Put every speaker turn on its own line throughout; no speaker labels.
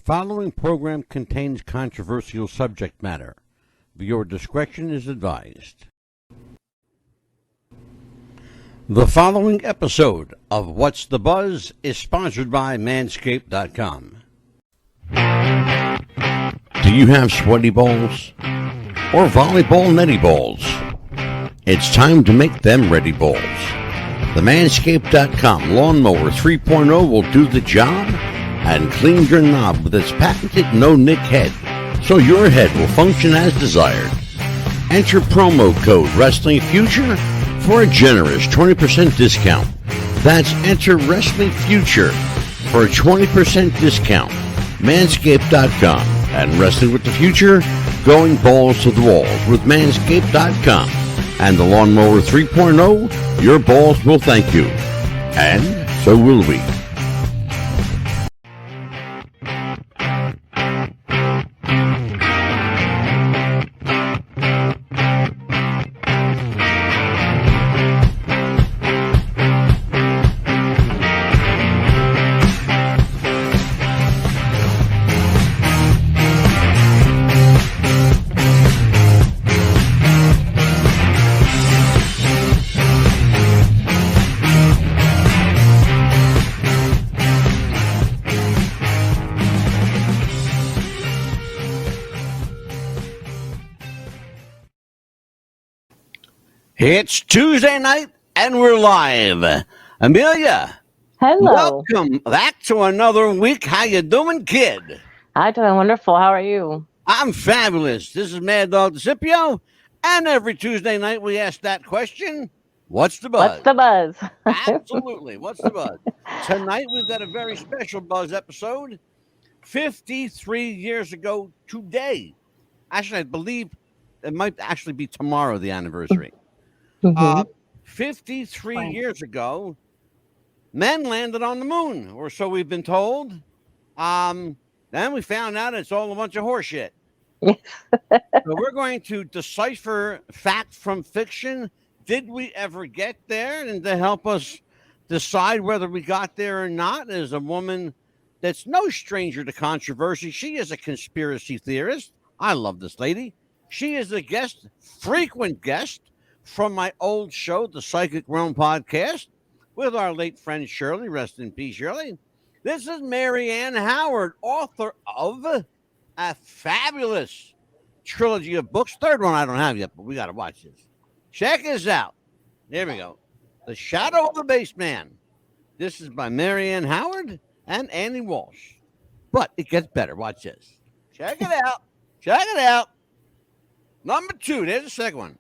following program contains controversial subject matter. Viewer discretion is advised. The following episode of What's the Buzz is sponsored by Manscaped.com. Do you have sweaty balls or volleyball netty balls? It's time to make them ready balls. The Manscaped.com Lawnmower 3.0 will do the job and clean your knob with its patented no-nick head, so your head will function as desired. Enter promo code WrestlingFuture for a generous 20% discount. That's enter WrestlingFuture for a 20% discount. Manscaped.com and Wrestling with the Future, going balls to the walls with Manscaped.com and the Lawnmower 3.0. Your balls will thank you, and so will we. It's Tuesday night, and we're live. Amelia,
hello.
Welcome back to another week. How you doing, kid?
I'm doing wonderful. How are you?
I'm fabulous. This is Mad Dog DeCipio, and every Tuesday night we ask that question, what's the buzz?
What's the buzz?
Absolutely. What's the buzz? Tonight we've got a very special buzz episode. 53 years ago today. Actually, I believe it might actually be tomorrow, the anniversary. 53 years ago, men landed on the moon, or so we've been told. Then we found out it's all a bunch of horseshit. So we're going to decipher fact from fiction. Did we ever get there? And to help us decide whether we got there or not is a woman that's no stranger to controversy. She is a conspiracy theorist. I love this lady. She is a guest, frequent guest, from my old show, the Psychic Realm Podcast, with our late friend Shirley. Rest in peace, Shirley. This is Mary Ann Howard, author of a fabulous trilogy of books. Third one I don't have yet, but we got to watch this. Check this out. There we go. The Shadow of the Baseman. This is by Mary Ann Howard and Annie Walsh. But it gets better. Watch this. Check it out. Check it out. Number 2. There's the second one.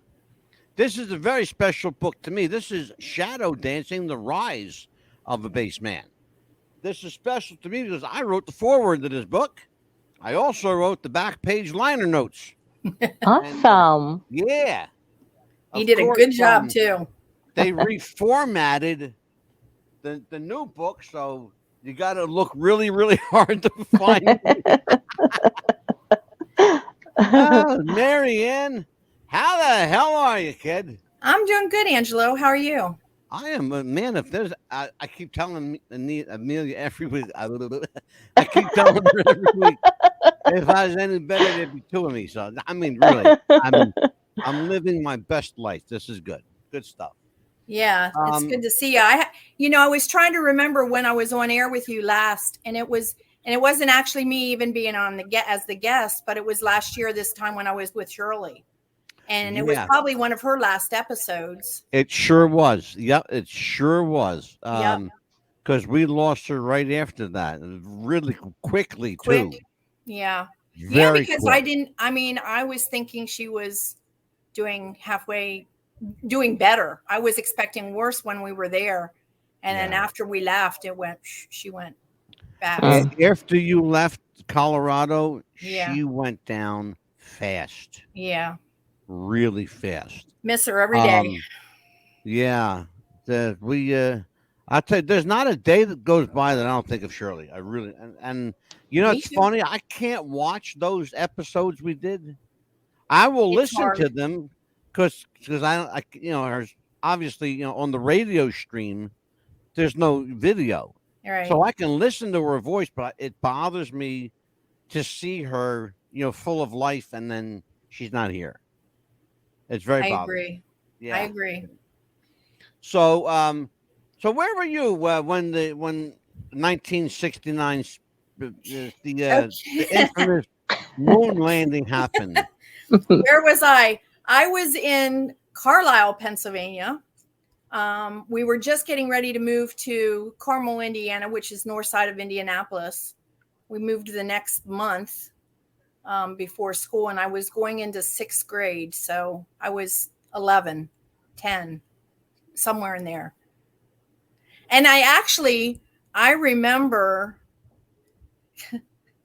This is a very special book to me. This is Shadow Dancing, The Rise of a Baseman. This is special to me because I wrote the foreword to this book. I also wrote the back page liner notes.
Awesome.
Yeah.
You did a good job, too.
They reformatted the new book, so you got to look really, really hard to find it. Mary Ann. How the hell are you, kid?
I'm doing good, Angelo. How are you?
I am, man. If there's, I keep telling Amelia every week. I keep telling her every week. If I was any better, there'd be 2 of me. So I mean, really, I'm living my best life. This is good. Good stuff.
Yeah, it's good to see you. I was trying to remember when I was on air with you last, and it wasn't actually me even being on as the guest, but it was last year this time when I was with Shirley. And it was probably one of her last episodes.
It sure was. Yep, it sure was. Because we lost her right after that, really quickly too.
Yeah.
Very
because
quick.
I was thinking she was doing better. I was expecting worse when we were there. And then after we left, she went back.
After you left Colorado, she went down fast.
Yeah.
Really fast.
Miss her every day.
Yeah. I tell you, there's not a day that goes by that I don't think of Shirley. I really, and you know, it's funny. I can't watch those episodes we did. I will listen to them because I obviously, on the radio stream, there's no video.
Right.
So I can listen to her voice, but it bothers me to see her, full of life, and then she's not here. It's very
I
bothersome.
agree.
Yeah.
I agree.
So, so where were you when 1969 the infamous moon landing happened?
Where was I? I was in Carlisle, Pennsylvania. We were just getting ready to move to Carmel, Indiana, which is north side of Indianapolis. We moved the next month before school, and I was going into 6th grade. So I was 11, 10, somewhere in there. And I remember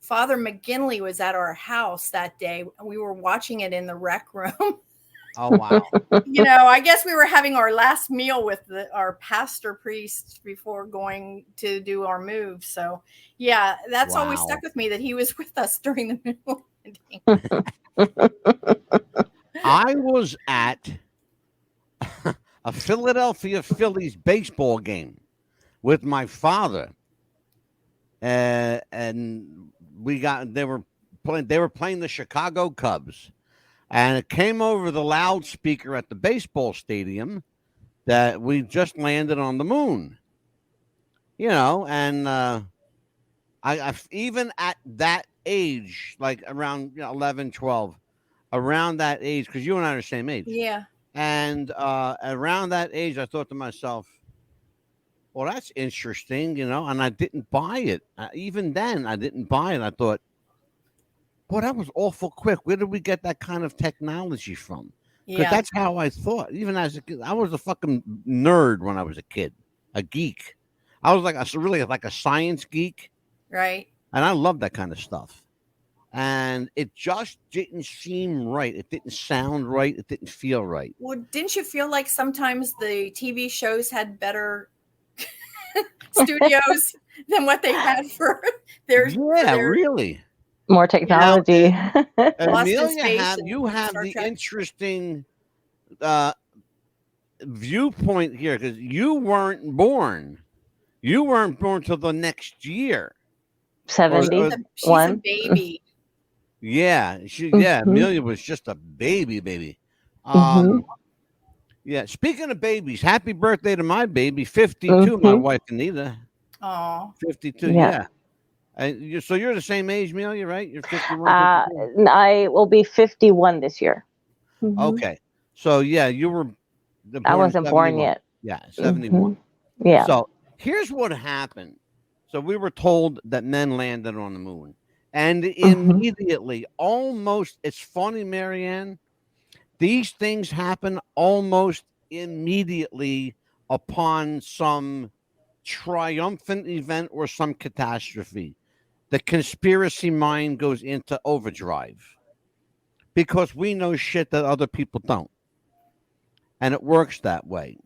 Father McGinley was at our house that day. We were watching it in the rec room.
Oh, wow.
I guess we were having our last meal with our pastor priest before going to do our move. So, yeah, that's always stuck with me, that he was with us during the moon landing.
I was at a Philadelphia Phillies baseball game with my father, and they were playing the Chicago Cubs, and it came over the loudspeaker at the baseball stadium that we just landed on the moon. And I even at that age, like around 11, 12, around that age, because you and I are the same age.
Yeah.
And around that age, I thought to myself, well, that's interesting, and I didn't buy it. Even then, I didn't buy it. I thought, boy, that was awful quick. Where did we get that kind of technology from? Because that's how I thought. Even as a kid, I was a fucking nerd when I was a kid, a geek. I was really like a science geek.
Right.
And I love that kind of stuff. And it just didn't seem right. It didn't sound right. It didn't feel right.
Well, didn't you feel like sometimes the TV shows had better studios than what they had for their?
Really.
More technology.
Amelia, you have the interesting viewpoint here, because you weren't born. You weren't born till the next year.
71.
She's a baby.
Yeah, Amelia was just a baby. Yeah, speaking of babies, happy birthday to my baby, 52, my wife Anita.
Oh,
52, yeah. And so you're the same age, Amelia, right? You're 51.
I will be 51 this year.
Okay, so yeah, you were.
I wasn't born yet.
Yeah, 71.
Yeah.
So here's what happened. So we were told that men landed on the moon, and immediately, almost, it's funny, Marianne, these things happen almost immediately upon some triumphant event or some catastrophe. The conspiracy mind goes into overdrive because we know shit that other people don't. And it works that way.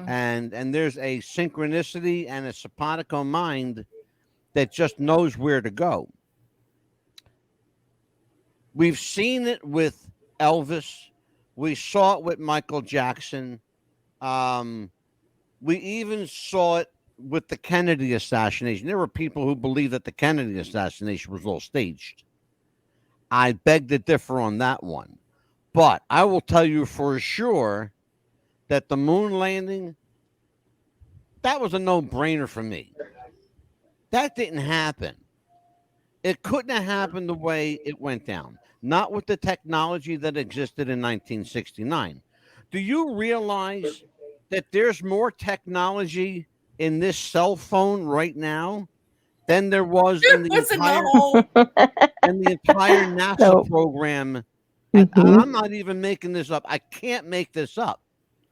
And there's a synchronicity and a simpatico mind that just knows where to go. We've seen it with Elvis. We saw it with Michael Jackson. We even saw it with the Kennedy assassination. There were people who believed that the Kennedy assassination was all staged. I beg to differ on that one. But I will tell you for sure that the moon landing, that was a no-brainer for me. That didn't happen. It couldn't have happened the way it went down. Not with the technology that existed in 1969. Do you realize that there's more technology in this cell phone right now than there was in the entire NASA program? And I'm not even making this up. I can't make this up.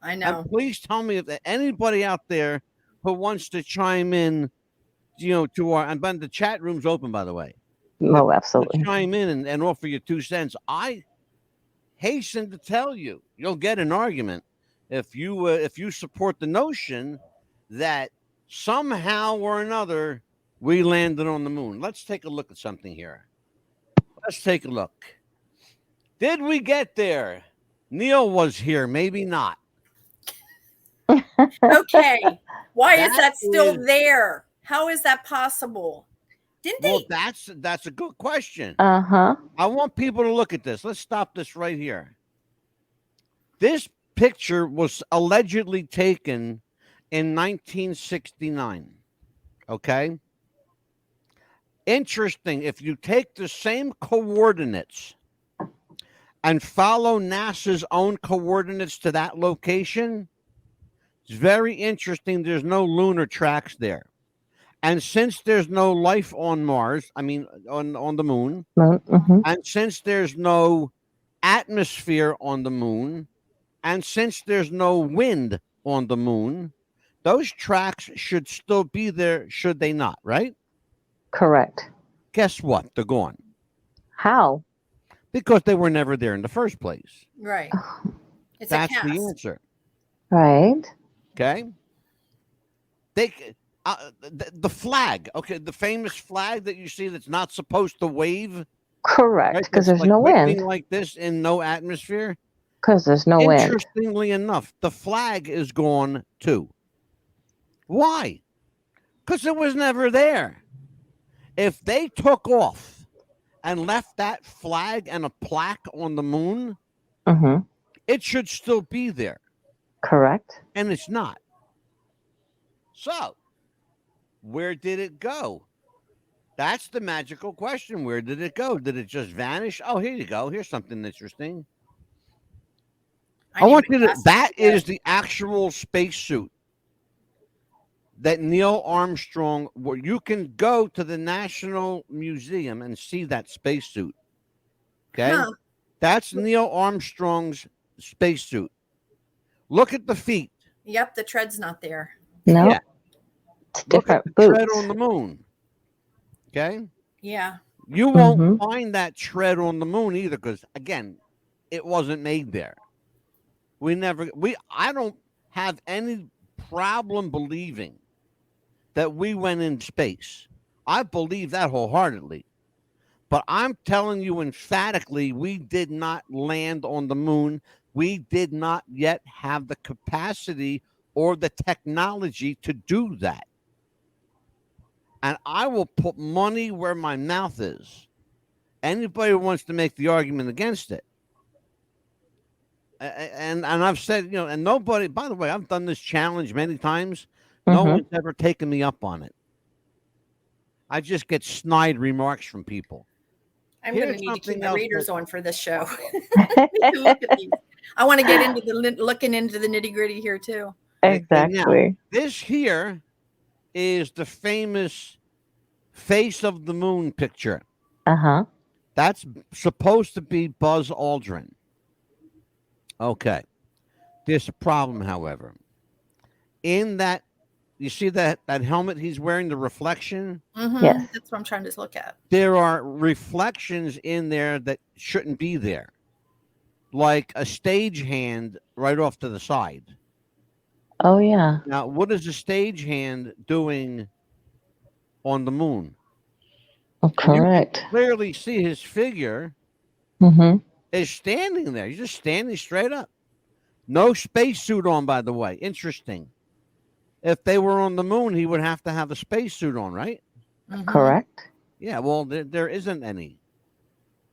I know.
And please tell me if anybody out there who wants to chime in, to our, and the chat room's open, by the way.
No, absolutely.
Chime in and offer your 2 cents. I hasten to tell you, you'll get an argument if you support the notion that somehow or another we landed on the moon. Let's take a look at something here. Let's take a look. Did we get there? Neil was here, maybe not.
Okay. Why is that still there? How is that possible? Didn't
Well,
they?
that's a good question.
Uh-huh.
I want people to look at this. Let's stop this right here. This picture was allegedly taken in 1969. Okay. Interesting. If you take the same coordinates and follow NASA's own coordinates to that location, it's very interesting. There's no lunar tracks there. And since there's no life on Mars, I mean, on the moon,
Mm-hmm.
and since there's no atmosphere on the moon, and since there's no wind on the moon, those tracks should still be there, should they not, right?
Correct.
Guess what? They're gone.
How?
Because they were never there in the first place.
Right. It's
That's
a cast.
the answer.
Right.
Okay. The flag, okay, the famous flag that you see that's not supposed to wave.
Correct,
Right?
because
That's
there's no
waving
wind.
like this in no atmosphere.
Because there's no wind.
Interestingly enough, the flag is gone too. Why? Because it was never there. If they took off and left that flag and a plaque on the moon,
Mm-hmm.
it should still be there.
Correct.
And it's not. So, where did it go? That's the magical question. Where did it go? Did it just vanish? Oh, here you go. Here's something interesting. I want you to, that is the actual spacesuit that Neil Armstrong, where you can go to the National Museum and see that spacesuit. Okay.
Huh.
That's Neil Armstrong's spacesuit. Look at the feet.
Yep, the tread's not there.
No.
Yeah.
It's
Look at
different
the
boots.
tread on the moon. Okay.
Yeah.
You won't
Mhm.
find that tread on the moon either, because again, it wasn't made there. I don't have any problem believing that we went in space. I believe that wholeheartedly. But I'm telling you emphatically, we did not land on the moon. We did not yet have the capacity or the technology to do that. And I will put money where my mouth is. Anybody who wants to make the argument against it. And I've said, you know, and nobody, by the way, I've done this challenge many times. No
Mhm.
one's ever taken me up on it. I just get snide remarks from people.
I'm
Here's
going to need to
something
keep my
else
readers
that-
on for this show. Look at these. I want to get into looking into the nitty gritty here too.
Exactly.
This here is the famous face of the moon picture.
Uh-huh.
That's supposed to be Buzz Aldrin. Okay. There's a problem, however. In that, you see that helmet he's wearing, the reflection?
Mhm.
Yes.
That's what I'm trying to look at.
There are reflections in there that shouldn't be there. Like a stage hand right off to the side.
Oh, yeah.
Now, what is a stage hand doing on the moon?
Oh, correct.
Clearly see his figure
Mm-hmm.
is standing there. He's just standing straight up. No spacesuit on, by the way. Interesting. If they were on the moon, he would have to have a spacesuit on, right?
Mhm.
Correct.
Yeah, well, there isn't any.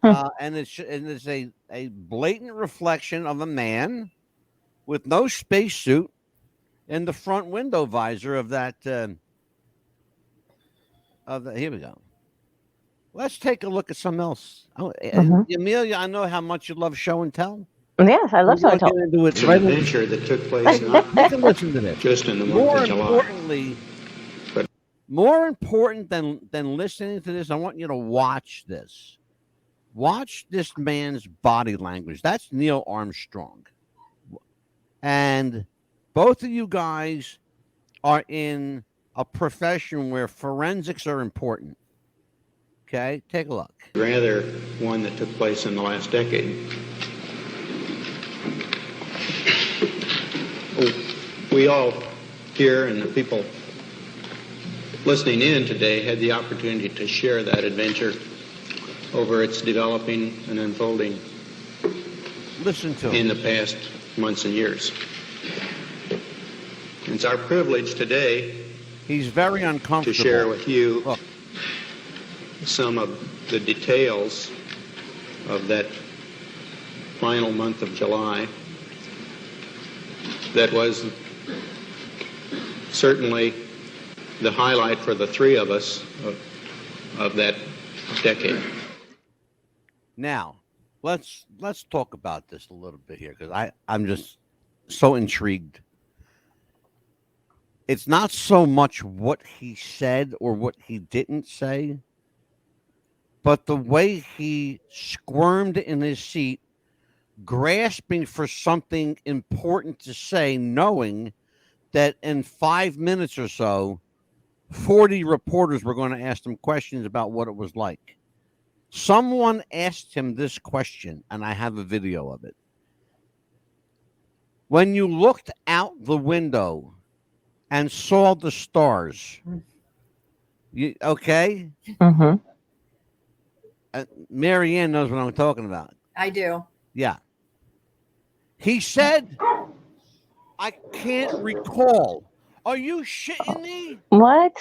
And it's a blatant reflection of a man with no spacesuit in the front window visor of that. Here we go. Let's take a look at something else. Oh, Amelia, I know how much you love show and tell.
Yes, I love show and tell.
It's an adventure that took place not
Take a listen to this.
just in the month of July.
More important than listening to this, I want you to watch this. Watch this man's body language. That's Neil Armstrong. And both of you guys are in a profession where forensics are important. Okay, take a look.
Rather, one that took place in the last decade. We all here and the people listening in today had the opportunity to share that adventure over its developing and unfolding
Listen to
in
him.
the past months and years. It's our privilege today
He's very uncomfortable.
to share with you
Look.
some of the details of that final month of July. That was certainly the highlight for the three of us of that decade.
Now, let's talk about this a little bit here, because I'm just so intrigued. It's not so much what he said or what he didn't say, but the way he squirmed in his seat, grasping for something important to say, knowing that in 5 minutes or so, 40 reporters were going to ask him questions about what it was like. Someone asked him this question, and I have a video of it. When you looked out the window and saw the stars, okay?
Mm-hmm.
Mary Ann knows what I'm talking about.
I do.
Yeah. He said, I can't recall. Are you shitting me?
What?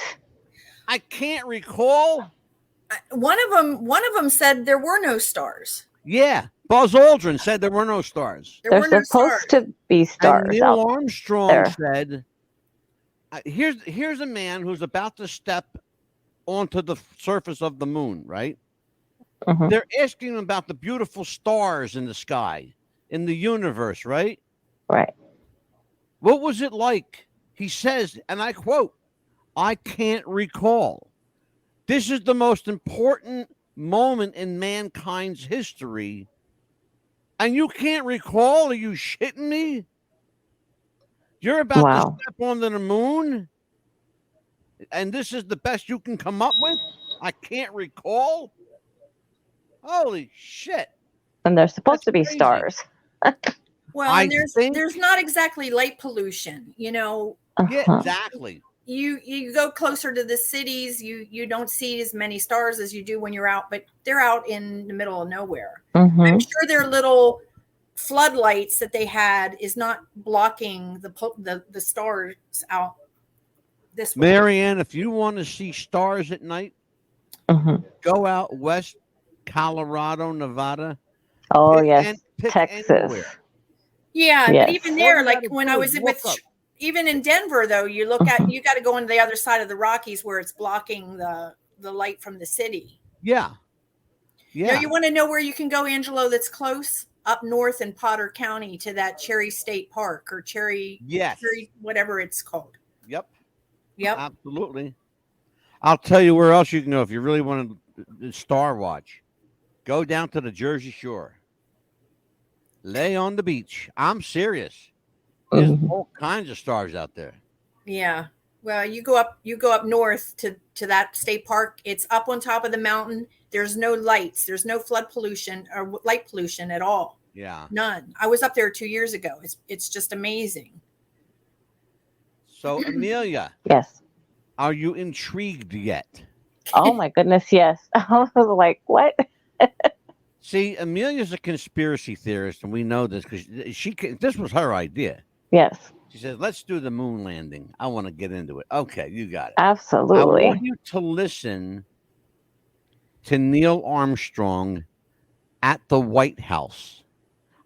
I can't recall?
One of them said there were no stars.
Yeah. Buzz Aldrin said there were no stars.
There were no
There's supposed
stars.
to be stars
And Neil
out
Armstrong
there.
said, here's a man who's about to step onto the surface of the moon, right?
Mhm.
They're asking him about the beautiful stars in the sky, in the universe, right?
Right.
What was it like? He says, and I quote, I can't recall. This is the most important moment in mankind's history. And you can't recall? Are you shitting me? You're about
Wow.
to step onto the moon? And this is the best you can come up with? I can't recall? Holy shit.
And there's supposed
That's
to be
crazy.
stars.
Well,
I
and there's not exactly light pollution. You know,
Yeah,
Uh-huh.
exactly.
you go closer to the cities, you don't see as many stars as you do when you're out, but they're out in the middle of nowhere. I'm
Mhm.
sure their little floodlights that they had is not blocking the stars out this way.
Marianne, if you want to see stars at night,
Mhm.
go out west, Colorado, Nevada.
Oh
Pick
yes,
pick
Texas.
anywhere.
Yeah,
Yes.
but even
All
there,
you
like
gotta
when
do
I
is
was
look
with,
up.
even in Denver, though, you got to go on the other side of the Rockies where it's blocking the light from the city.
Yeah. Yeah.
No, you want to know where you can go, Angelo? That's close up north in Potter County to that Cherry State Park or Cherry, whatever it's called.
Yep.
Yep.
Absolutely. I'll tell you where else you can go if you really want to star watch. Go down to the Jersey Shore. Lay on the beach. I'm serious. There's
Mhm.
all kinds of stars out there.
Yeah. Well, you go up north to that state park. It's up on top of the mountain. There's no lights. There's no flood pollution or light pollution at all.
Yeah.
None. I was up there 2 years ago. It's just amazing.
So, Amelia,
Yes.
are you intrigued yet?
Oh my goodness, yes. I was like, what?
See, Amelia's a conspiracy theorist, and we know this because this was her idea.
Yes,
She says, let's do the moon landing. I want to get into it. Okay, you got it.
absolutely.
I want you to listen to Neil Armstrong at the White House.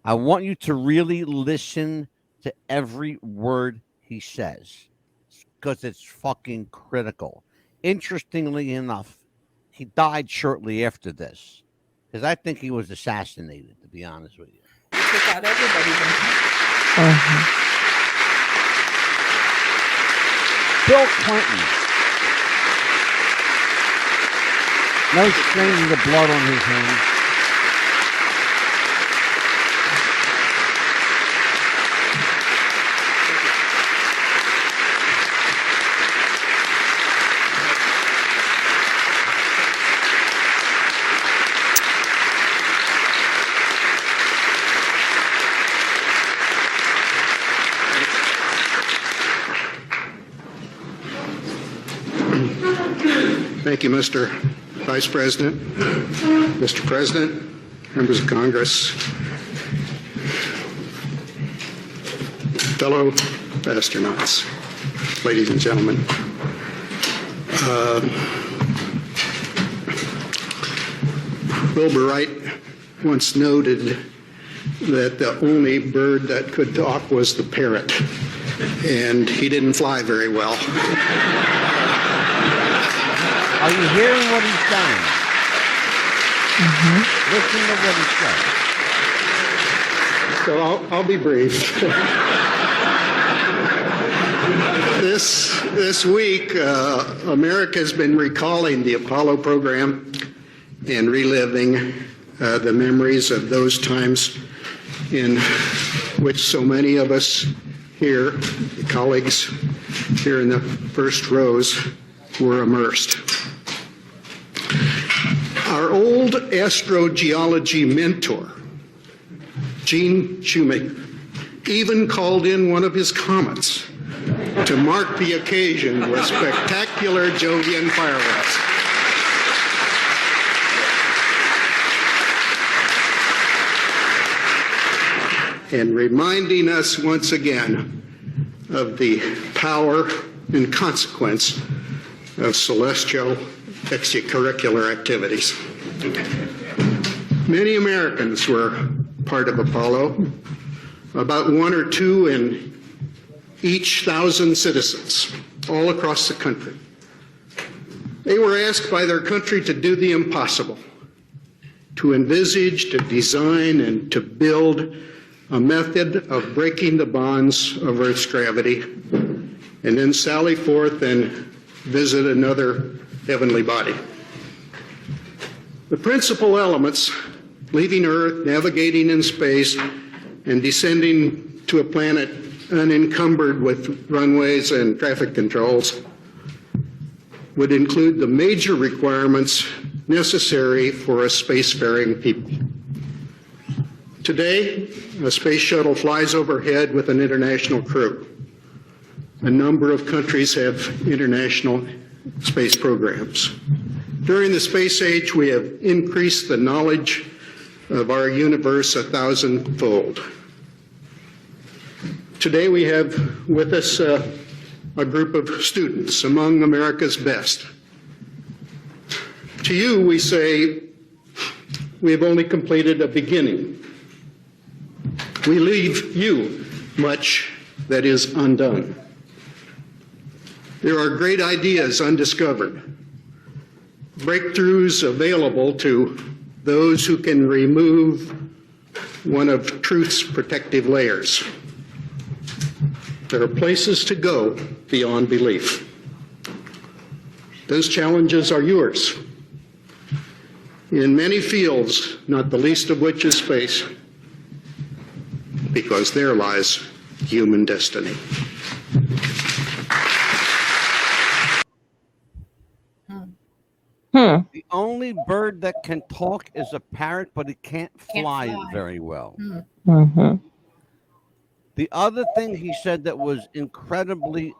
I want you to really listen to every word he says because it's fucking critical. Interestingly enough, he died shortly after this because I think he was assassinated, to be honest with you.
They took out everybody.
Mhm.
Bill Clinton. No staining the blood on his hands.
Thank you, Mr. Vice President, Mr. President, members of Congress, fellow astronauts, ladies and gentlemen. Wilbur Wright once noted that the only bird that could talk was the parrot, and he didn't fly very well.
Are you hearing what he's saying? Listen to what he's saying.
So I'll be brief. This week, America has been recalling the Apollo program and reliving the memories of those times in which so many of us here, colleagues here in the first rows, were immersed. Our old astrogeology mentor, Gene Shoemaker, even called in one of his comets to mark the occasion with spectacular Jovian fireworks. And reminding us once again of the power and consequence of celestial extracurricular activities. Many Americans were part of Apollo, about 1 or 2 in each 1,000 citizens, all across the country. They were asked by their country to do the impossible, to envisage, to design, and to build a method of breaking the bonds of Earth's gravity, and then sally forth and visit another heavenly body. The principal elements, leaving Earth, navigating in space, and descending to a planet unencumbered with runways and traffic controls, would include the major requirements necessary for a spacefaring people. Today, a space shuttle flies overhead with an international crew. A number of countries have international space programs. During the space age, we have increased the knowledge of our universe 1,000-fold. Today we have with us a group of students among America's best. To you, we say, we have only completed a beginning. We leave you much that is undone. There are great ideas undiscovered, breakthroughs available to those who can remove one of truth's protective layers. There are places to go beyond belief. Those challenges are yours. In many fields, not the least of which is space, because there lies human destiny.
The only bird that can talk is a parrot, but it can't fly very well. The other thing he said that was incredibly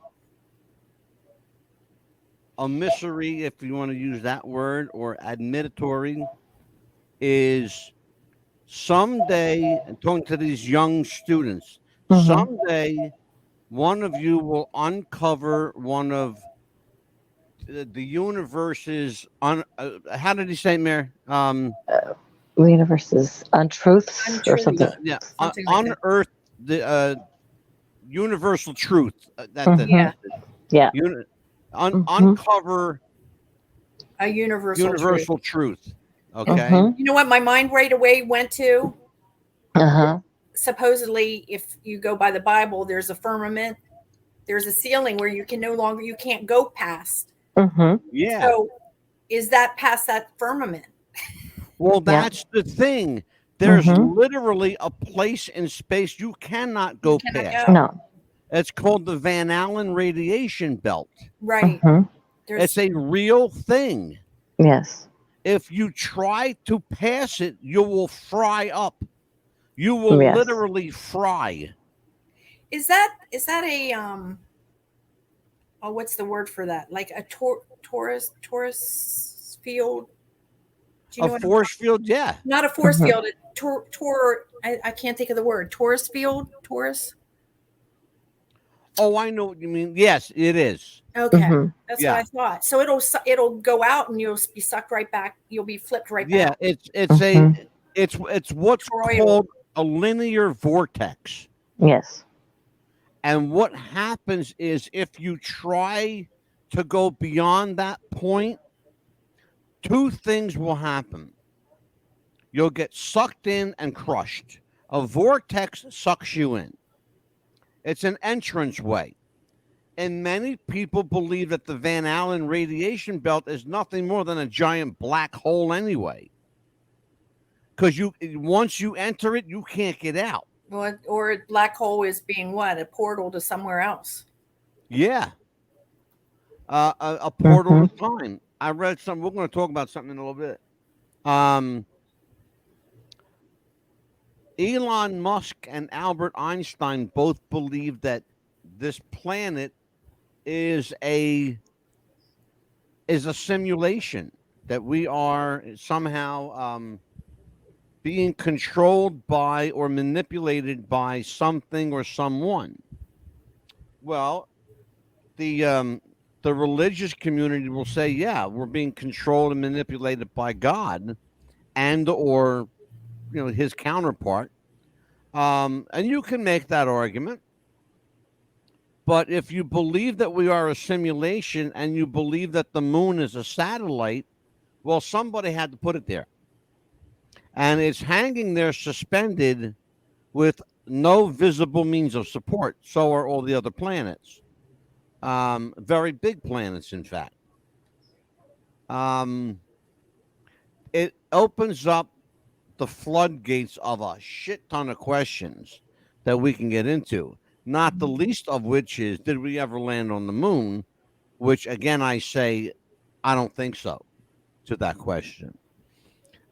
emissory, if you want to use that word, or admitory, is someday, and talking to these young students, someday one of you will uncover one of the universe's how did he say, Mayor?
The universe's untruths or something.
Yeah,
Something like that.
unearth the universal truth. Uncover
A universal
truth. Okay.
You know what my mind right away went to? Supposedly, if you go by the Bible, there's a firmament, there's a ceiling where you can't go past.
Yeah.
So is that past that firmament?
Well, that's the thing. There's literally a place in space you cannot go past.
No.
It's called the Van Allen radiation belt.
Right.
It's a real thing.
Yes.
If you try to pass it, you will fry up. You will literally fry.
Is that a what's the word for that? Like a torus field? Do you know
A force field, yeah.
Not a force field. I can't think of the word. Torus field? Torus?
Oh, I know what you mean. Yes, it is.
Okay,
Mhm.
that's
Yeah.
what I thought. So it'll go out and you'll be sucked right back. You'll be flipped right
Yeah,
back.
Mhm.
it's what's
Toroidal.
called a linear vortex.
Yes.
And what happens is if you try to go beyond that point, two things will happen. You'll get sucked in and crushed. A vortex sucks you in. It's an entrance way. And many people believe that the Van Allen radiation belt is nothing more than a giant black hole anyway. Because once you enter it, you can't get out.
Or a black hole is being what? A portal to somewhere else.
Yeah. A portal
Mhm.
of time. I read something. We're going to talk about something in a little bit. Elon Musk and Albert Einstein both believe that this planet is a simulation, that we are somehow being controlled by or manipulated by something or someone. Well, the religious community will say, yeah, we're being controlled and manipulated by God and or his counterpart. And you can make that argument. But if you believe that we are a simulation and you believe that the moon is a satellite, well, somebody had to put it there. And it's hanging there suspended with no visible means of support. So are all the other planets. Very big planets, in fact. It opens up the floodgates of a shit ton of questions that we can get into. Not the least of which is, did we ever land on the moon? Which, again, I say, I don't think so to that question.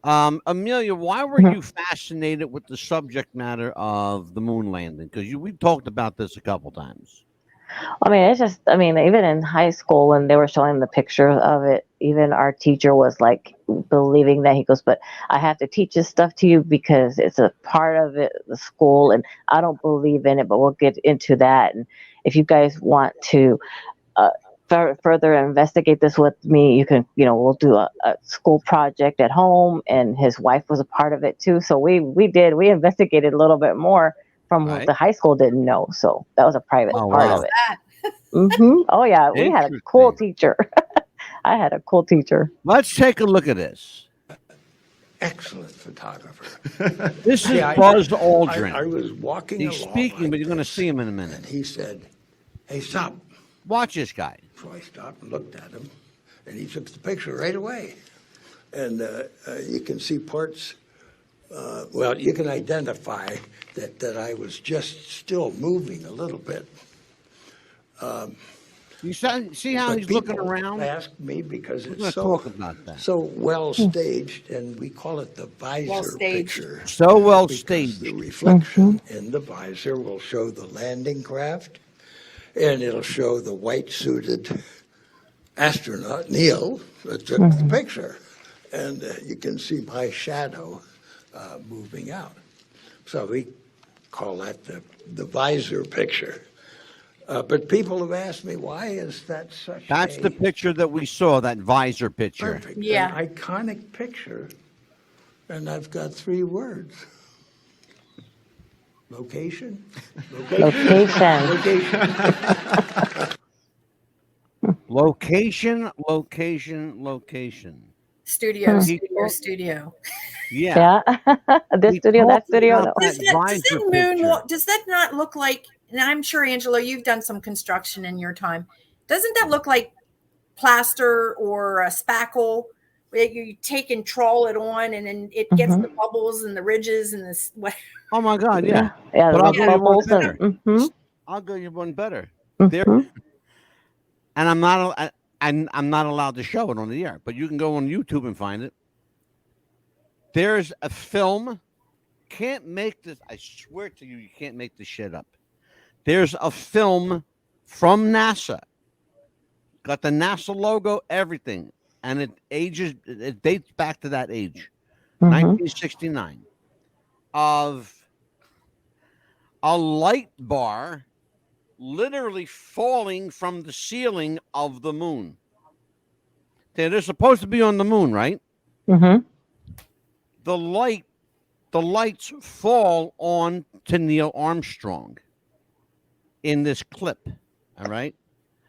Amelia, why were you fascinated with the subject matter of the moon landing? Because we've talked about this a couple times.
I mean, it's just, I mean, even in high school when they were showing the pictures of it, even our teacher was like believing that. He goes, but I have to teach this stuff to you because it's a part of it, the school, and I don't believe in it, but we'll get into that. And if you guys want to further investigate this with me, you can, we'll do a school project at home, and his wife was a part of it too. So we investigated a little bit more from what the high school didn't know. So that was a private part of it. Oh yeah, we had a cool teacher. I had a cool teacher.
Let's take a look at this.
Excellent photographer.
This is Buzz Aldrin.
I was walking
He's
along
speaking,
like
but you're going to
this,
see him in a minute.
and he said, "Hey, stop."
Watch this guy.
So I stopped and looked at him, and he took the picture right away. And you can see parts. Well, you can identify that I was just still moving a little bit.
You see how
But
he's looking
people
around?
ask me because
We're
it's
gonna
so
talk about that.
so well staged, and we call it the visor
Well-staged.
picture.
So well
Because
staged.
the reflection in the visor will show the landing craft, and it'll show the white-suited astronaut, Neil, that took the picture. And you can see my shadow moving out. So we call that the visor picture. But people have asked me, why is that such
That's
a
the picture that we saw, that visor picture.
perfect,
Yeah.
an iconic picture? And I've got 3 words. Location.
Location.
Location, location, location.
Studio.
Yeah.
Yeah. This
We
studio, that
talked
studio.
about
Does
that
that
visor
moon?
picture.
Does that not look like? And I'm sure, Angela, you've done some construction in your time. Doesn't that look like plaster or a spackle? Where you take and trawl it on, and then it gets the bubbles and the ridges and this.
Oh my God, yeah.
Yeah,
But I'll
the
give you one
bubbles
better.
and
I'll give you one better. There, and I'm not allowed to show it on the air, but you can go on YouTube and find it. There's a film. Can't make this. I swear to you, you can't make this shit up. There's a film from NASA. Got the NASA logo, everything, and it dates back to that age, 1969, of a light bar literally falling from the ceiling of the moon. They're supposed to be on the moon, right?
Mm-hmm.
The lights fall on to Neil Armstrong in this clip. All right.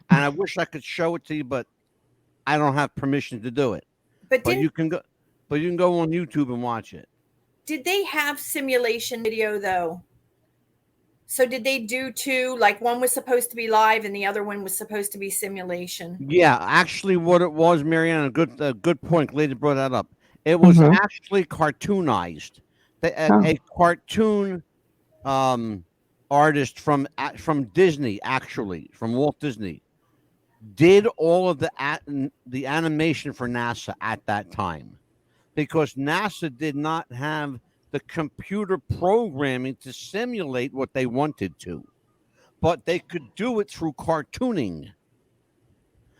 And I wish I could show it to you, but I don't have permission to do it. But you can go on YouTube and watch it.
Did they have simulation video though? So did they do two? Like one was supposed to be live and the other one was supposed to be simulation?
Yeah, actually, what it was, Marianne, a good point. Glad you brought that up. It was actually cartoonized. A cartoon artist from Disney, actually from Walt Disney, did all of the animation for NASA at that time, because NASA did not have the computer programming to simulate what they wanted to, but they could do it through cartooning.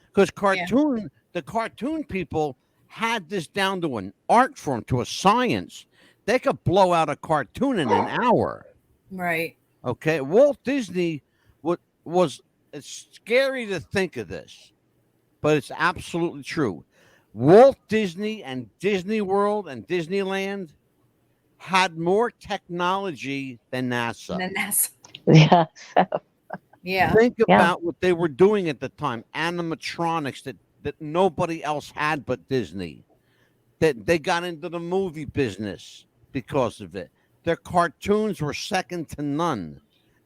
Because the cartoon people had this down to an art form, to a science. They could blow out a cartoon in an hour.
Right.
Okay. Walt Disney was it's scary to think of this, but it's absolutely true. Walt Disney and Disney World and Disneyland had more technology than NASA.
Yeah.
Yeah.
Think about what they were doing at the time. Animatronics that nobody else had but Disney. That they got into the movie business because of it. Their cartoons were second to none.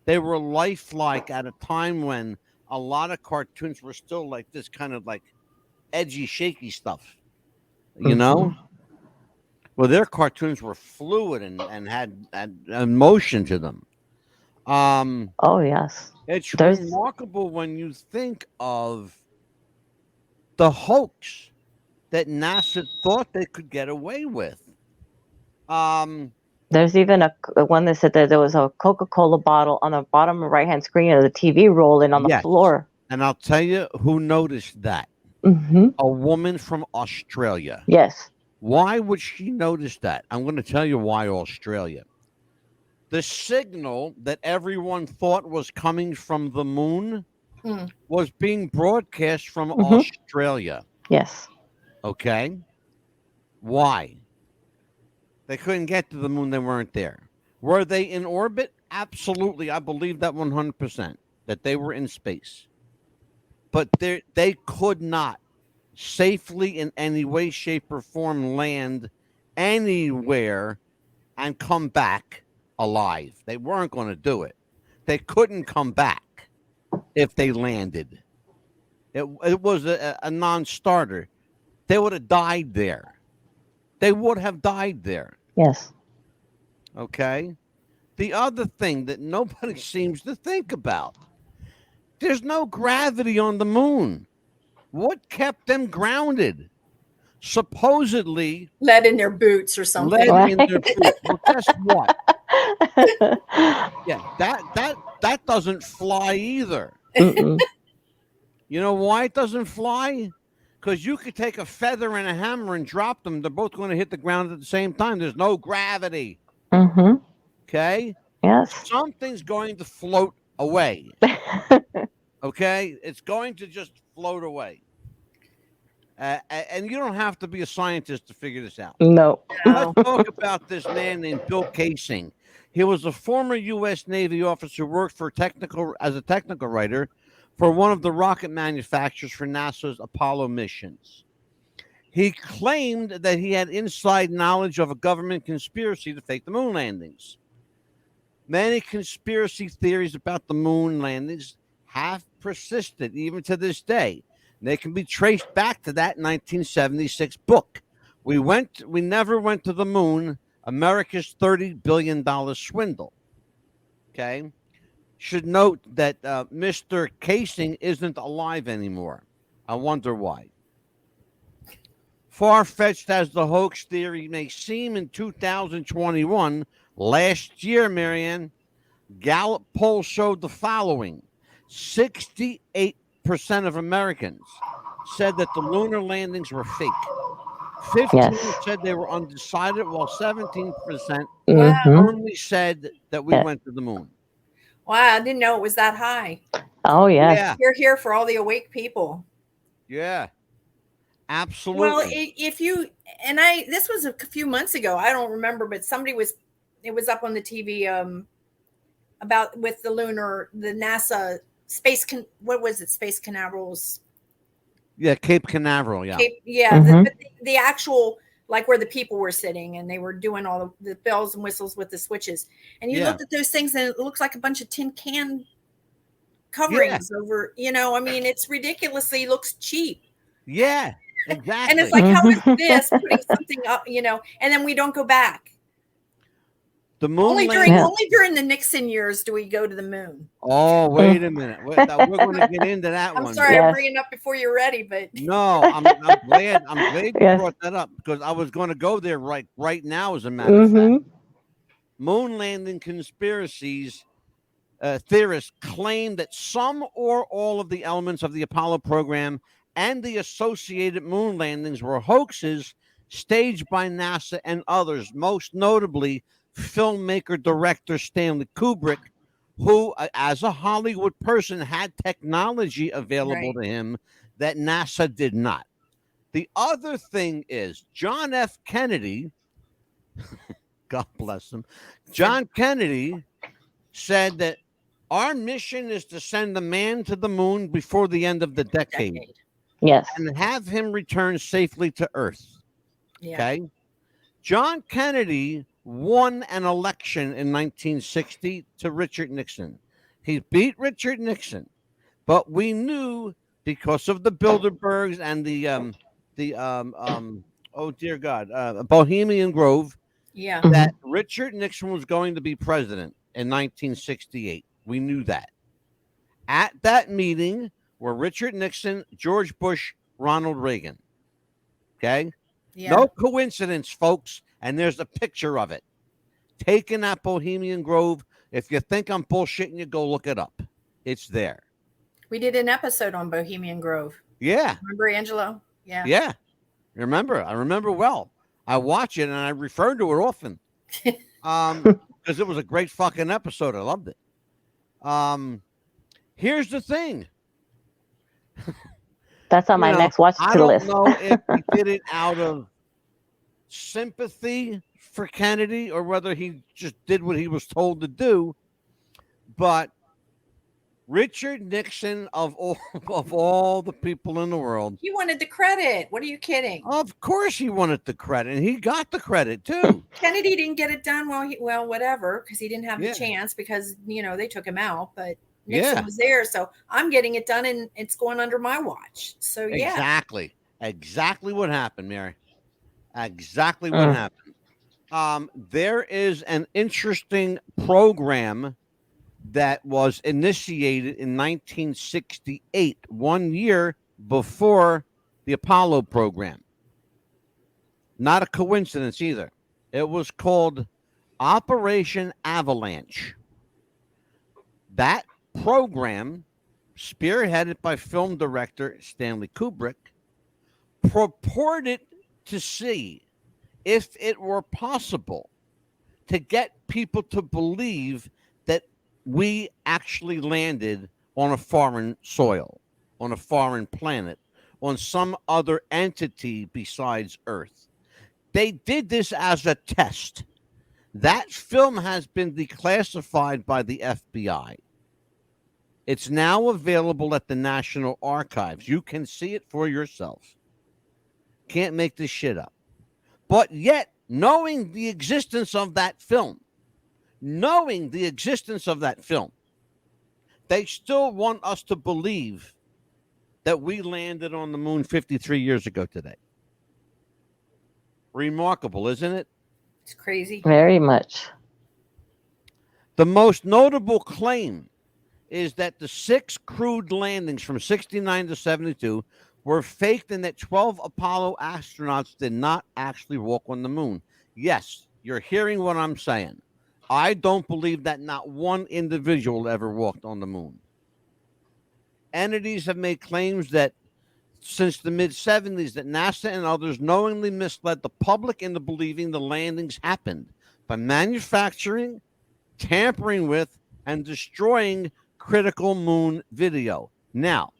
They were lifelike at a time when a lot of cartoons were still like this kind of like edgy, shaky stuff. You know? Well, their cartoons were fluid and had emotion to them.
Oh yes.
It's remarkable when you think of the hoax that NASA thought they could get away with.
There's even a one that said that there was a Coca-Cola bottle on the bottom right-hand screen of the TV rolling on the floor.
And I'll tell you who noticed that. A woman from Australia.
Yes.
Why would she notice that? I'm going to tell you why Australia. The signal that everyone thought was coming from the moon was being broadcast from Australia.
Yes.
Okay. Why? They couldn't get to the moon. They weren't there. Were they in orbit? Absolutely. I believe that 100%, that they were in space. But they could not safely in any way, shape, or form land anywhere and come back alive. They weren't going to do it. They couldn't come back if they landed. It was a non-starter. They would have died there. They would have died there.
Yes.
Okay. The other thing that nobody seems to think about, there's no gravity on the moon. What kept them grounded? Supposedly
lead in their boots or something.
Lead in their boots. Well, guess what? Yeah, that doesn't fly either. You know why it doesn't fly? Because you could take a feather and a hammer and drop them. They're both going to hit the ground at the same time. There's no gravity. Okay?
Yes.
Something's going to float away. Okay? It's going to just float away. And you don't have to be a scientist to figure this out.
No.
Let's talk about this man named Bill Casing. He was a former U.S. Navy officer who worked as a technical writer for one of the rocket manufacturers for NASA's Apollo missions. He claimed that he had inside knowledge of a government conspiracy to fake the moon landings. Many conspiracy theories about the moon landings have persisted even to this day. They can be traced back to that 1976 book. We never went to the moon, America's $30 billion swindle. Okay. Should note that Mr. Casing isn't alive anymore. I wonder why. Far-fetched as the hoax theory may seem, in 2021, last year, Marianne, Gallup poll showed the following. 68% of Americans said that the lunar landings were fake. 15% said they were undecided, while 17% only said that we went to the moon.
Wow, I didn't know it was that high.
Oh yes.
Yeah.
You're here for all the awake people.
Yeah.
Well,
Absolutely.
if you and this was a few months ago. I don't remember, but it was up on the TV about with the NASA what was it? Space Canaverals.
Yeah. Cape Canaveral. Yeah.
Yeah,
Mhm.
the actual like where the people were sitting and they were doing all the bells and whistles with the switches. And you
Yeah.
looked at those things and it looks like a bunch of tin can
Yeah.
coverings over, I mean, it's ridiculously looks cheap.
Yeah.
And it's
Exactly.
like, how is
Mhm.
this putting something up, and then we don't go back.
The moon
Only
landing.
Yeah.
during the Nixon years do we go to the moon.
Oh, wait a minute. We're going to get into that
I'm
one.
sorry,
Yes.
I'm bringing it up before you're ready, but
No, I'm glad. I'm glad you
Yes.
brought that up because I was going to go there right now. As a matter of fact,
Mhm.
moon landing conspiracies. Theorists claim that some or all of the elements of the Apollo program and the associated moon landings were hoaxes staged by NASA and others, most notably filmmaker director Stanley Kubrick, who, as a Hollywood person, had technology available
right.
to him that NASA did not. The other thing is John F. Kennedy, God bless him, John Kennedy said that our mission is to send a man to the moon before the end of the decade
Yes.
and have him return safely to Earth.
Yeah.
Okay. John Kennedy won an election in 1960 to Richard Nixon. He beat Richard Nixon, but we knew because of the Bilderbergs and oh dear God, Bohemian Grove,
Yeah.
that Richard Nixon was going to be president in 1968. We knew that. At that meeting were Richard Nixon, George Bush, Ronald Reagan. Okay.
Yeah.
No coincidence, folks. And there's a picture of it taken at Bohemian Grove. If you think I'm bullshitting you, go look it up. It's there.
We did an episode on Bohemian Grove.
Yeah.
Remember, Angelo? Yeah.
Yeah. I remember well. I watch it and I refer to it often. Because it was a great fucking episode. I loved it. Here's the thing.
That's on my next watch
I
to
don't
list.
know if he did it out of sympathy for Kennedy or whether he just did what he was told to do. But Richard Nixon, of all the people in the world,
He wanted the credit. What are you kidding?
of course he wanted the credit, and he got the credit too.
Kennedy didn't get it done whatever, because he didn't have
Yeah.
the chance because they took him out, but Nixon
Yeah.
was there, so I'm getting it done and it's going under my watch. So yeah.
Exactly what happened, Mary. Exactly what happened. There is an interesting program that was initiated in 1968, 1 year before the Apollo program. Not a coincidence either. It was called Operation Avalanche. That program, spearheaded by film director Stanley Kubrick, purported to see if it were possible to get people to believe that we actually landed on a foreign soil, on a foreign planet, on some other entity besides Earth. They did this as a test. That film has been declassified by the FBI. It's now available at the National Archives. You can see it for yourself. Can't make this shit up. But yet, knowing the existence of that film, they still want us to believe that we landed on the moon 53 years ago today. Remarkable, isn't it?
It's crazy.
Very much.
The most notable claim is that the 6 crewed landings from 69 to 72 were faked and that 12 Apollo astronauts did not actually walk on the moon. Yes, you're hearing what I'm saying. I don't believe that not one individual ever walked on the moon. Entities have made claims that since the mid-70s that NASA and others knowingly misled the public into believing the landings happened by manufacturing, tampering with, and destroying critical moon video. Now,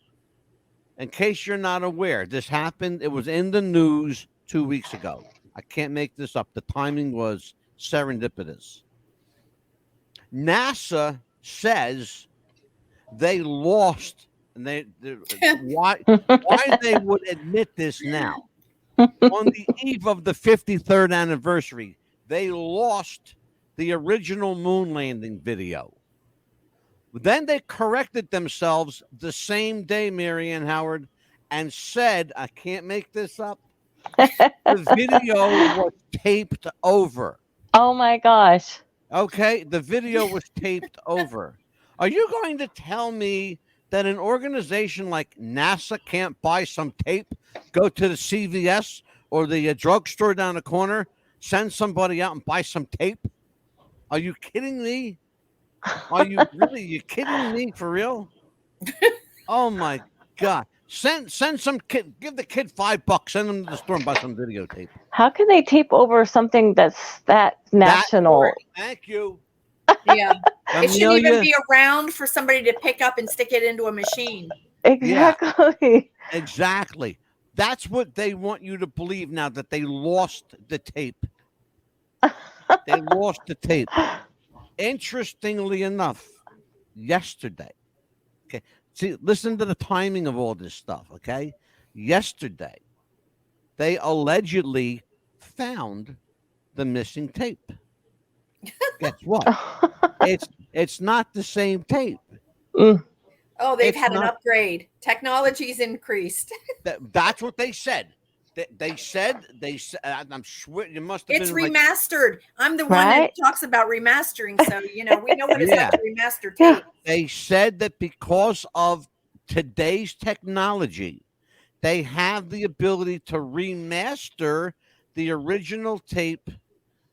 in case you're not aware, this happened. It was in the news 2 weeks ago. I can't make this up. The timing was serendipitous. NASA says they lost, and why they would admit this now. On the eve of the 53rd anniversary, they lost the original moon landing video. Then they corrected themselves the same day, Marianne Howard, and said, I can't make this up, the video was taped over.
Oh my gosh.
Okay, the video was taped over. Are you going to tell me that an organization like NASA can't buy some tape, go to the CVS or the drugstore down the corner, send somebody out and buy some tape? Are you kidding me? Are you really? You kidding me for real? Oh my God! Send some kid. Give the kid $5. Send him to the store and buy some videotape.
How can they tape over something that's that national?
Thank you.
Yeah. It shouldn't even
Amelia,
be around for somebody to pick up and stick it into a machine.
Exactly.
exactly. That's what they want you to believe now, that they lost the tape. They lost the tape. Interestingly enough, yesterday, okay, see, listen to the timing of all this stuff, okay? Yesterday, they allegedly found the missing tape. Guess what? It's not the same tape.
Oh, they've
It's
had an
not-
upgrade. Technology's increased.
That's what they said. They said. I'm sure you must have
It's
been
remastered. I'm the one
Right?
that talks about remastering. So, we know what it's
Yeah.
like to remaster
Yeah.
tape.
They said that because of today's technology, they have the ability to remaster the original tape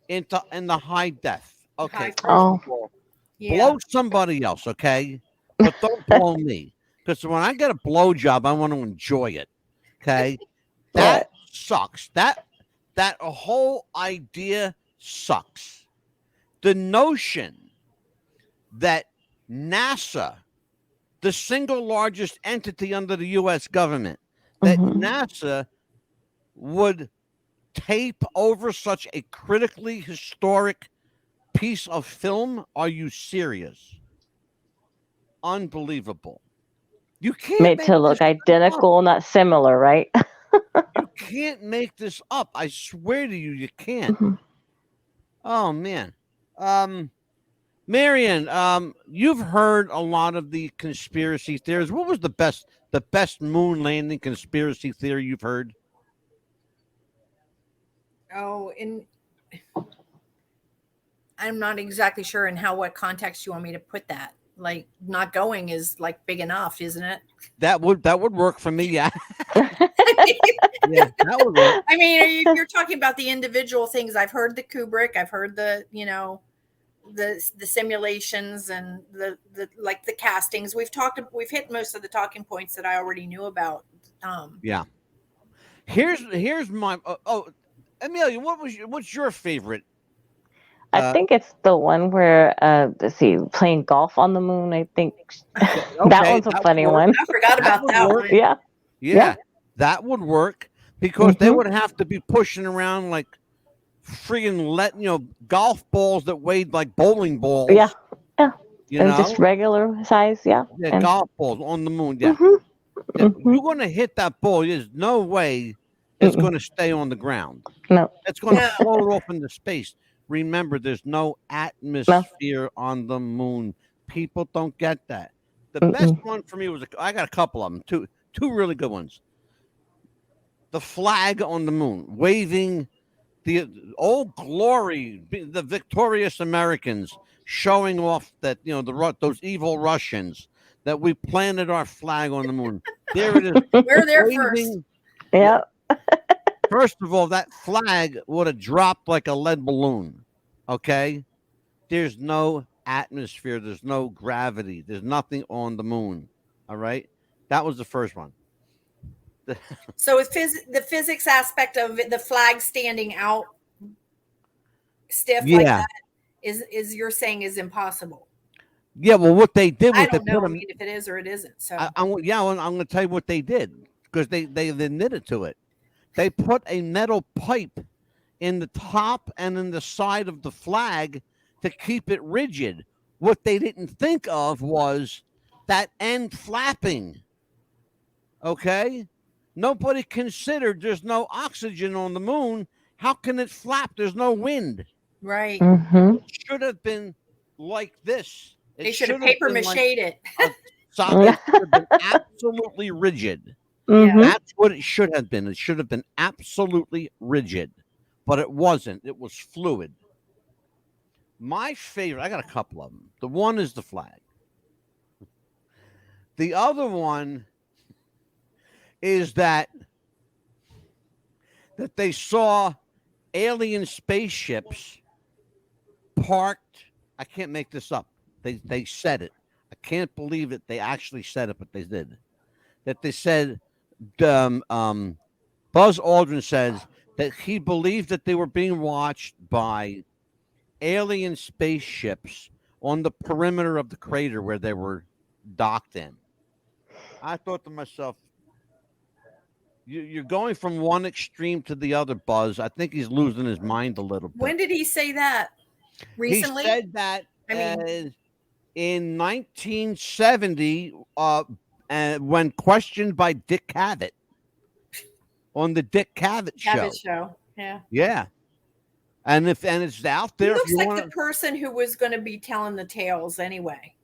in the high def. Okay,
High
first
Oh.
of all,
Yeah.
blow somebody else, okay? But don't blow me, because when I get a blow job, I want to enjoy it. Okay, that sucks. That whole idea sucks. The notion that NASA, the single largest entity under the U.S. government, that NASA would tape over such a critically historic piece of film. Are you serious? Unbelievable. You can't
Made
make
to look
this up.
identical, not similar, right?
You can't make this up. I swear to you, you can't.
Mhm.
Oh man. Marian, you've heard a lot of the conspiracy theories. What was the best moon landing conspiracy theory you've heard?
Oh, I'm not exactly sure in what context you want me to put that. Like, not going is like big enough, isn't it?
That would work for me. Yeah. Yeah, that would work.
I mean, you're talking about the individual things. I've heard the Kubrick. I've heard the simulations and the like the castings. We've hit most of the talking points that I already knew about.
Yeah. Here's my Amelia, what's your favorite?
I think it's the one where let's see, playing golf on the moon. I think that one's a funny one.
I forgot about that one.
Yeah, that would work because they would have to be pushing around like friggin' golf balls that weighed like bowling balls.
Yeah.
And
just regular size. Yeah. And
golf balls on the moon. Yeah. You're going to hit that ball. There's no way it's going to stay on the ground.
No.
It's going to float off into space. Remember, there's no atmosphere on the moon. People don't get that. The best one for me was I got a couple of them. Two really good ones. The flag on the moon, waving the old glory, the victorious Americans, showing off that those evil Russians, that we planted our flag on the moon. There it is.
We're there first.
Yeah.
First of all, that flag would have dropped like a lead balloon. Okay? There's no atmosphere. There's no gravity. There's nothing on the moon. All right? That was the first one.
So the physics aspect of it, the flag standing out stiff like that is you're saying is impossible.
Yeah, well, what they did was
I
they
don't know.
put
I
them.
mean, if it is or it isn't. So
I'm going to tell you what they did because they admitted to it. They put a metal pipe in the top and in the side of the flag to keep it rigid. What they didn't think of was that end flapping. Okay? Nobody considered there's no oxygen on the moon. How can it flap? There's no wind.
right.
Mm-hmm.
It should have been like this. It
They should have
should have
paper
been
mached
like
it.
it should have been absolutely rigid.
Mm-hmm.
That's what it should have been. It should have been absolutely rigid, but it wasn't. It was fluid. My favorite, I got a couple of them. The one is the flag. The other one is that they saw alien spaceships parked. I can't make this up. They said it. I can't believe it. They actually said it, but they did. That they said, Buzz Aldrin says that he believed that they were being watched by alien spaceships on the perimeter of the crater where they were docked in. I thought to myself, you're going from one extreme to the other, Buzz. I think he's losing his mind a little bit.
When did he say that? Recently?
He said that
I mean,
in 1970, when questioned by Dick Cavett on the Dick Cavett show.
Cavett show. Yeah.
Yeah. And it's out there.
He looks
if you
like
wanna...
the person who was going to be telling the tales anyway.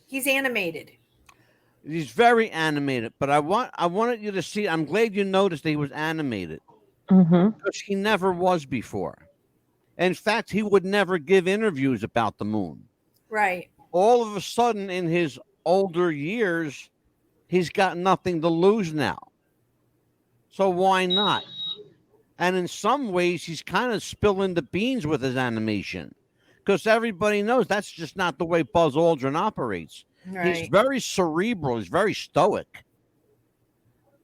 He's animated.
He's very animated, but I wanted you to see. I'm glad you noticed that he was animated because he never was before. In fact, he would never give interviews about the moon.
Right.
All of a sudden, in his older years, he's got nothing to lose now. So why not? And in some ways, he's kind of spilling the beans with his animation because everybody knows that's just not the way Buzz Aldrin operates.
Right.
He's very cerebral. He's very stoic.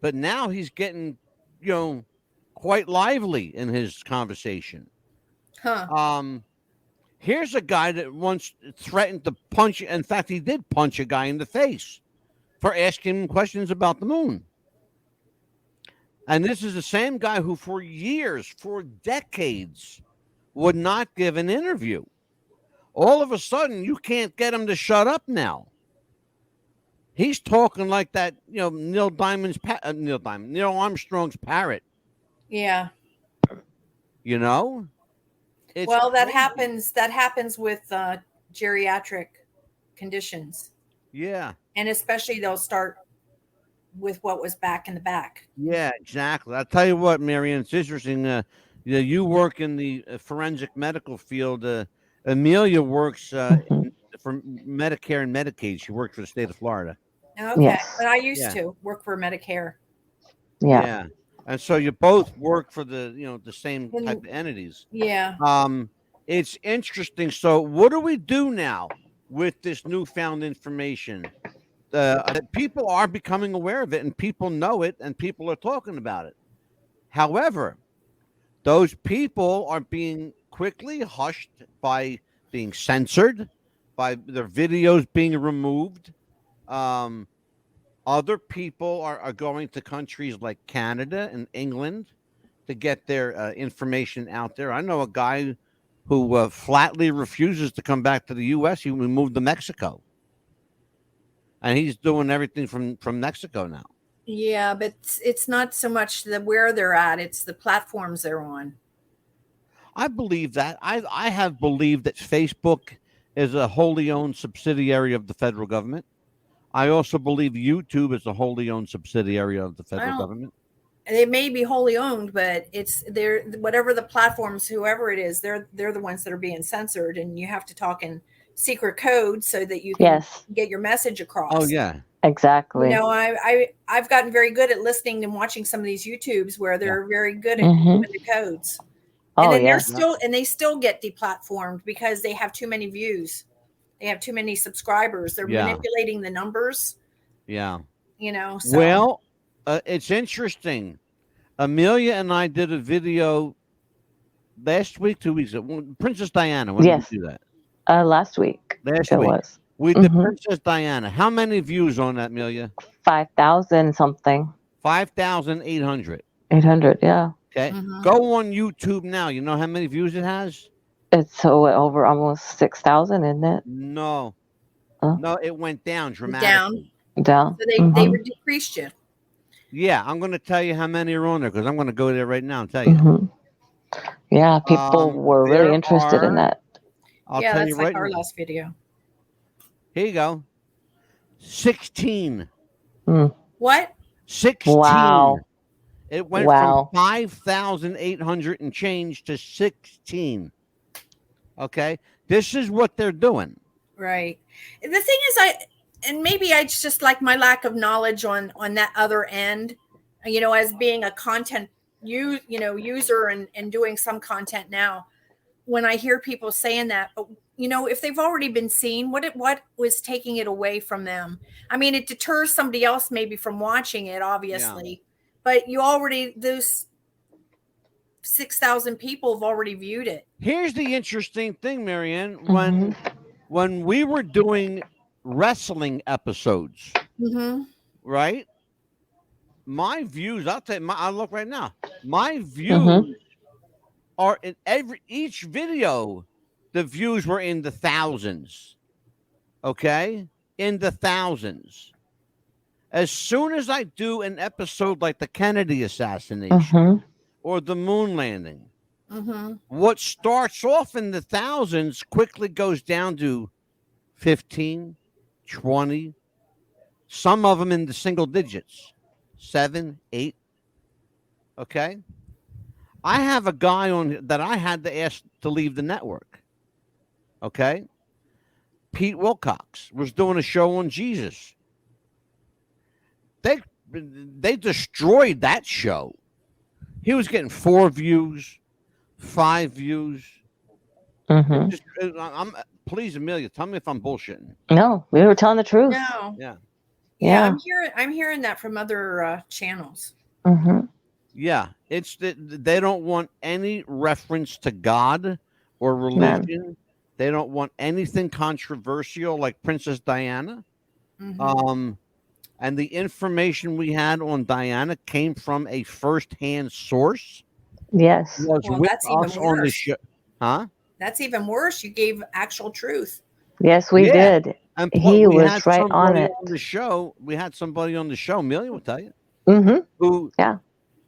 But now he's getting, quite lively in his conversation.
Huh.
Here's a guy that once threatened to punch. In fact, he did punch a guy in the face for asking him questions about the moon. And this is the same guy who for years, for decades, would not give an interview. All of a sudden, you can't get him to shut up now. He's talking like that, Neil Armstrong's parrot.
Yeah.
It's
well, that
crazy.
happens with geriatric conditions.
Yeah.
And especially they'll start with what was back in the back.
Yeah, exactly. I'll tell you what, Marianne, it's interesting. You work in the forensic medical field. Amelia works for Medicare and Medicaid. She works for the state of Florida.
Okay.
Yes.
But I used to work for Medicare.
Yeah.
And so you both work for the same type of entities.
Yeah.
It's interesting. So what do we do now with this newfound information? People are becoming aware of it, and people know it, and people are talking about it. However, those people are being quickly hushed by being censored, by their videos being removed. Other people are going to countries like Canada and England to get their information out there. I know a guy who flatly refuses to come back to the U.S. He moved to Mexico. And he's doing everything from Mexico now.
Yeah, but it's not so much where they're at. It's the platforms they're on.
I believe that. I have believed that Facebook is a wholly owned subsidiary of the federal government. I also believe YouTube is a wholly owned subsidiary of the federal government.
They may be wholly owned, but they're whatever the platforms, whoever it is, they're the ones that are being censored, and you have to talk in secret code so that you can get your message across.
Oh yeah,
exactly.
I've gotten very good at listening and watching some of these YouTubes where they're very good at doing the codes. And then they still get deplatformed because they have too many views. They have too many subscribers. They're manipulating the numbers.
Yeah.
So.
Well, it's interesting. Amelia and I did a video last week, 2 weeks ago. Princess Diana. When did we do that?
Last week.
Last
it
week.
was.
With the
Mhm.
Princess Diana. How many views on that, Amelia?
5,000 something.
5,800.
800, yeah.
Okay.
Mhm.
Go on YouTube now. You know how many views it has?
It's so over almost 6,000, isn't it?
No.
Oh.
No, it went down
Down.
dramatically.
Down.
So they
Mhm.
decreased you.
Yeah, I'm going to tell you how many are on there because I'm going to go there right now and tell you.
Mhm. Yeah, people were really
There
interested in
are-
that.
I'll
Yeah,
tell
that's
you
like
right
our
now.
last video.
Here you go. 16.
What?
16.
Wow.
It went
Wow.
from 5,800 and change to 16. Okay. This is what they're doing.
Right. The thing is, and maybe it's just like my lack of knowledge on that other end, as being a content user and doing some content now. When I hear people saying that, but if they've already been seen, what was taking it away from them? I mean, it deters somebody else maybe from watching it, obviously, but those 6,000 people have already viewed it.
Here's the interesting thing, Marianne.
Mhm.
When we were doing wrestling episodes, right? My views, I'll look right now. My views are in each video, the views were in the thousands. Okay? In the thousands. As soon as I do an episode like the Kennedy assassination or the moon landing, what starts off in the thousands quickly goes down to 15, 20, some of them in the single digits, 7, 8. Okay. I have a guy on that I had to ask to leave the network. Okay. Pete Wilcox was doing a show on Jesus. They destroyed that show. He was getting 4 views, 5 views. Please, Amelia, tell me if I'm bullshitting.
No, we were telling the truth.
No.
Yeah.
Yeah. I'm hearing that from other channels.
Yeah, it's that they don't want any reference to God or religion.
None.
They don't want anything controversial like Princess Diana. And the information we had on Diana came from a first-hand source.
Yes.
Was
Well,
with
that's even
us on the
worse.
show. Huh?
That's even worse. You gave actual truth.
Yes, we did.
And
He
we
was
had
right on
somebody
it.
on the show. We had somebody on the show. Amelia will tell you.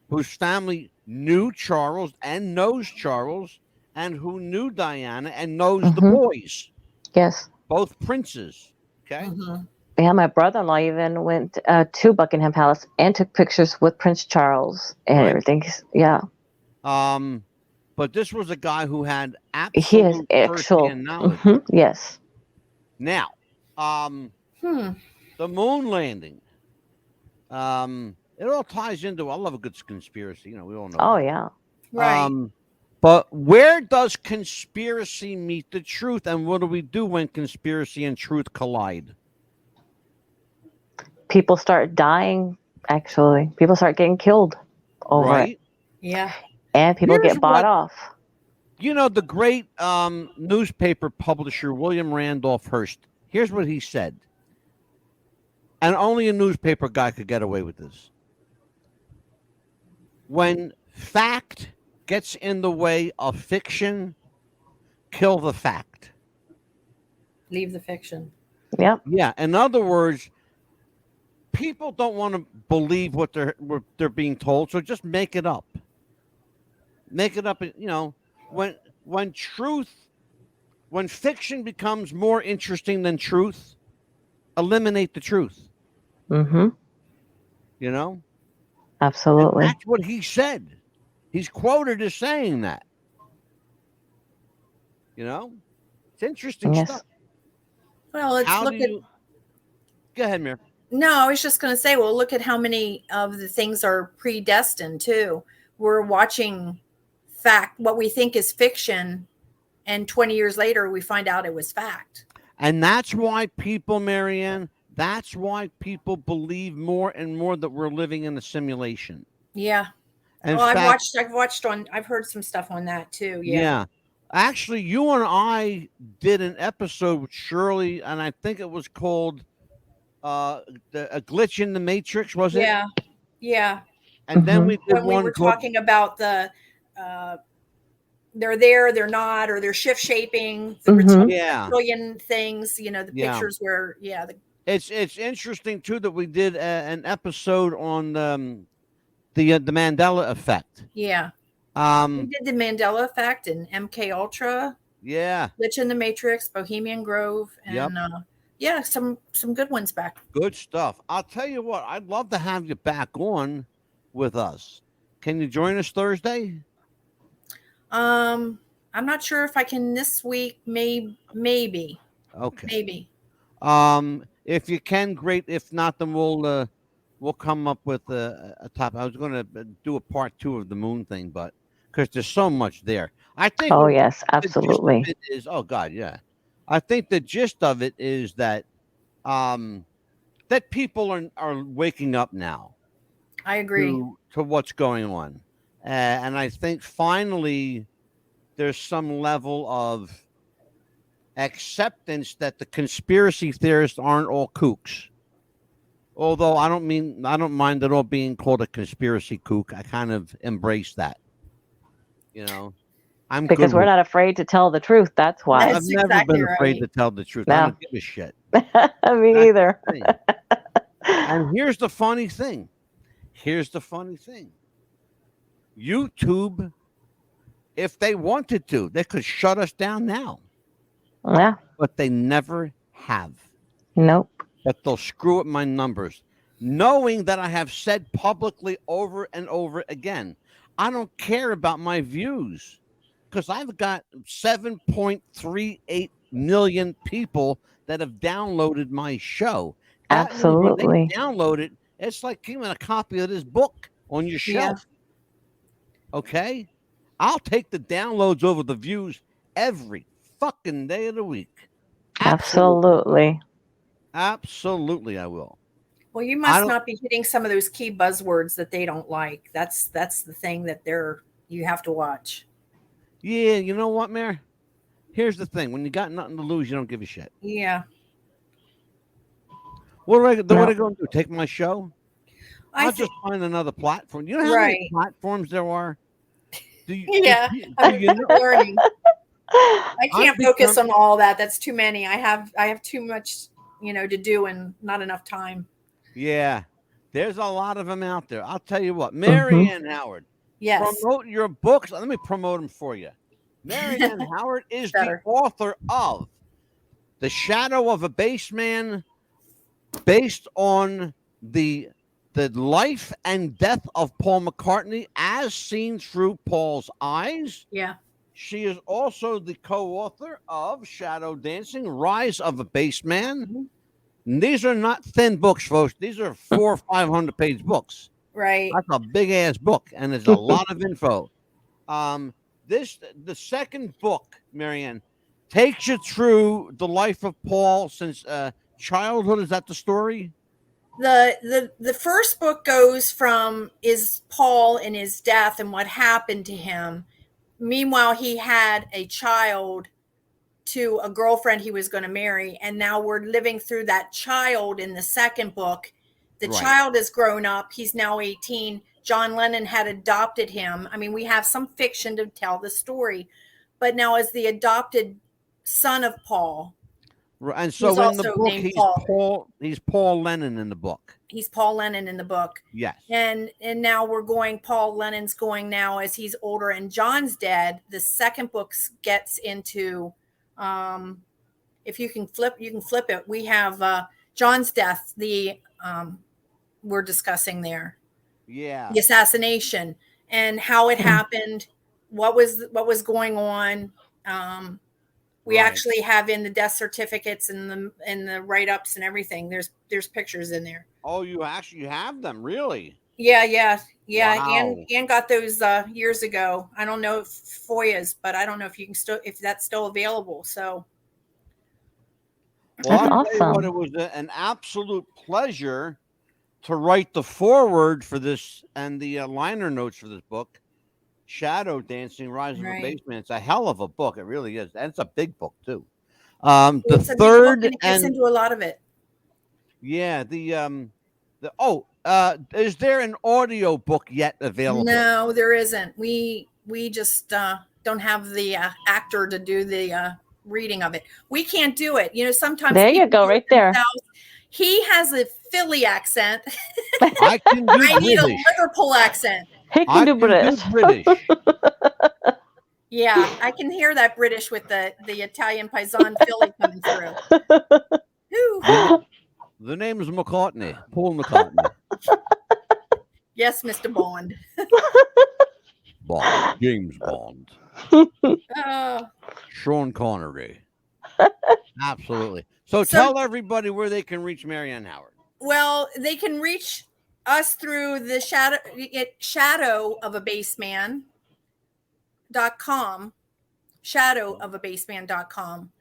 Whose family knew Charles and knows Charles, and who knew Diana and knows the boys.
Yes.
Both princes. Okay.
Yeah, my brother-in-law even went to Buckingham Palace and took pictures with Prince Charles and everything. Yeah.
But this was a guy who had
He has
absolute
actual
first-hand knowledge.
Yes.
Now, the moon landing. It all ties into. I love a good conspiracy. We all know.
Oh
that.
yeah.
Right.
But where does conspiracy meet the truth, and what do we do when conspiracy and truth collide?
People start dying. Actually, people start getting killed over it.
Yeah.
And people get bought off.
The great newspaper publisher William Randolph Hearst. Here's what he said. And only a newspaper guy could get away with this. When fact gets in the way of fiction, kill the fact.
Leave the fiction.
Yep.
Yeah. In other words, people don't want to believe what they're being told, so just make it up. Make it up. When fiction becomes more interesting than truth, eliminate the truth.
Absolutely.
And that's what he said. He's quoted as saying that. It's interesting stuff.
Well, let's look at.
Go ahead, Mir.
No, I was just going to say, well, look at how many of the things are predestined too. We're watching what we think is fiction, and 20 years later, we find out it was fact.
And that's why people, Marianne, that's why people believe more and more that we're living in a simulation.
Yeah.
And
I've heard some stuff on that too. Yeah.
Actually, you and I did an episode with Shirley, and I think it was called a glitch in the Matrix, was it?
Yeah. Yeah.
And then
Mhm.
we did
When we
one
were
called
talking about the uh, they're there, they're not, or they're shift shaping the
Mhm.
yeah,
reptilian things. You know, the
yeah.
pictures where, yeah,
It's interesting too that we did an episode on the Mandela effect.
yeah. We
Um,
did the Mandela Effect and MK Ultra,
yeah,
Glitch in the Matrix, Bohemian Grove,
yep,
and yeah, some good ones back.
good stuff. I'll tell you what, I'd love to have you back on with us. Can you join us Thursday?
I'm not sure if I can this week. Maybe.
Okay. If you can, great. If not, then we'll come up with a top. I was going to do a part 2 of the moon thing, but because there's so much there, I think
Oh yes,
the gist of
absolutely.
it is. Oh God, yeah. I think the gist of it is um that people are waking up now
I agree.
to what's going on, and I think finally there's some level of acceptance that the conspiracy theorists aren't all kooks. Although I don't mind at all being called a conspiracy kook. I kind of embrace that. You know, I'm good
Because we're
with.
not afraid to tell the truth. That's why.
I've
That's
never
exactly
been afraid
right.
to tell the truth. I
No.
don't give a shit.
Me
That's
either.
the thing. And here's the funny thing. YouTube, if they wanted to, they could shut us down now,
Yeah.
but they never have.
Nope.
But they'll screw up my numbers, knowing that I have said publicly over and over again, I don't care about my views because I've got 7.38 million people that have downloaded my show. That means when
Absolutely.
they download it, it's like giving a copy of this book on your
Yeah.
shelf. Okay? I'll take the downloads over the views every fucking day of the week.
Absolutely.
Absolutely, I will.
Well, you
I
must
don't.
not be hitting some of those key buzzwords that they don't like. That's the thing that you have to watch.
Yeah, you know what, Mayor? Here's the thing: when you got nothing to lose, you don't give a shit.
Yeah.
What are I
No.
going to do? Take my show? I'll just find another platform. You know how many
Right.
platforms there are? Do you?
Yeah.
Do
I'm
you know?
learning. I can't
I've
focus
become-
on all that. That's too many. I have too much, to do and not enough time.
Yeah, there's a lot of them out there. I'll tell you what, Mary Ann Howard.
Yes.
Promote your books. Let me promote them for you. Mary Ann Howard is the
Better.
author of The Shadow of a Baseman, based on the life and death of Paul McCartney as seen through Paul's eyes.
Yeah.
She is also the co-author of Shadow Dancing, Rise of a Baseman.
Mhm.
And these are not thin books, folks. These are 400 or 500 page books.
Right.
That's a big ass book, and there's a lot of info. The second book, Marianne, takes you through the life of Paul since childhood. Is that the story?
The first book goes from is Paul and his death and what happened to him. Meanwhile, he had a child to a girlfriend he was going to marry, and now we're living through that child in the second book. The
Right.
child has grown up. He's now 18. John Lennon had adopted him. I mean, we have some fiction to tell the story, but now as the adopted son of Paul,
And so
He's
in the
also
book,
named Paul.
He's Paul Lennon in the book.
he's Paul Lennon in the book.
Yes.
And now Paul Lennon's going now as he's older and John's dead. The second book gets into, if you can flip it. We have John's death, we're discussing there.
Yeah.
The assassination and how it happened, what was going on. We
Right.
actually have in the death certificates and the write-ups and everything. There's pictures in there.
Oh, you actually have them, really?
Yeah.
Wow.
Ann got those years ago. I don't know if FOIA's, but I don't know if you can if that's still available. So
Well,
That's
I'll tell you what,
awesome.
it was an absolute pleasure to write the foreword for this and the liner notes for this book. Shadow Dancing: Rise of a
Right.
Baseman. It's a hell of a book. It really is, and it's a big book too. The
It's a big book,
third
and it gets
and
into a lot of it.
yeah, is there an audio book yet available?
No, there isn't. We just don't have the actor to do the reading of it. We can't do it. You know, sometimes
There you
people
go,
do it
right there.
themselves. He has a Philly accent.
I can do
I need a
British.
Liverpool accent.
He
I
can do
can
British.
do British.
Yeah, I can hear that British with the Italian paisan Philly coming through. Whew.
The name is McCartney, Paul McCartney.
Yes, Mr. Bond.
Bond, James Bond,
Oh.
Sean Connery. Absolutely. So
So-
tell everybody where they can reach Marianne Howard.
Well, they can reach us through the shadow of a baseman.com, shadowofabaseman.com.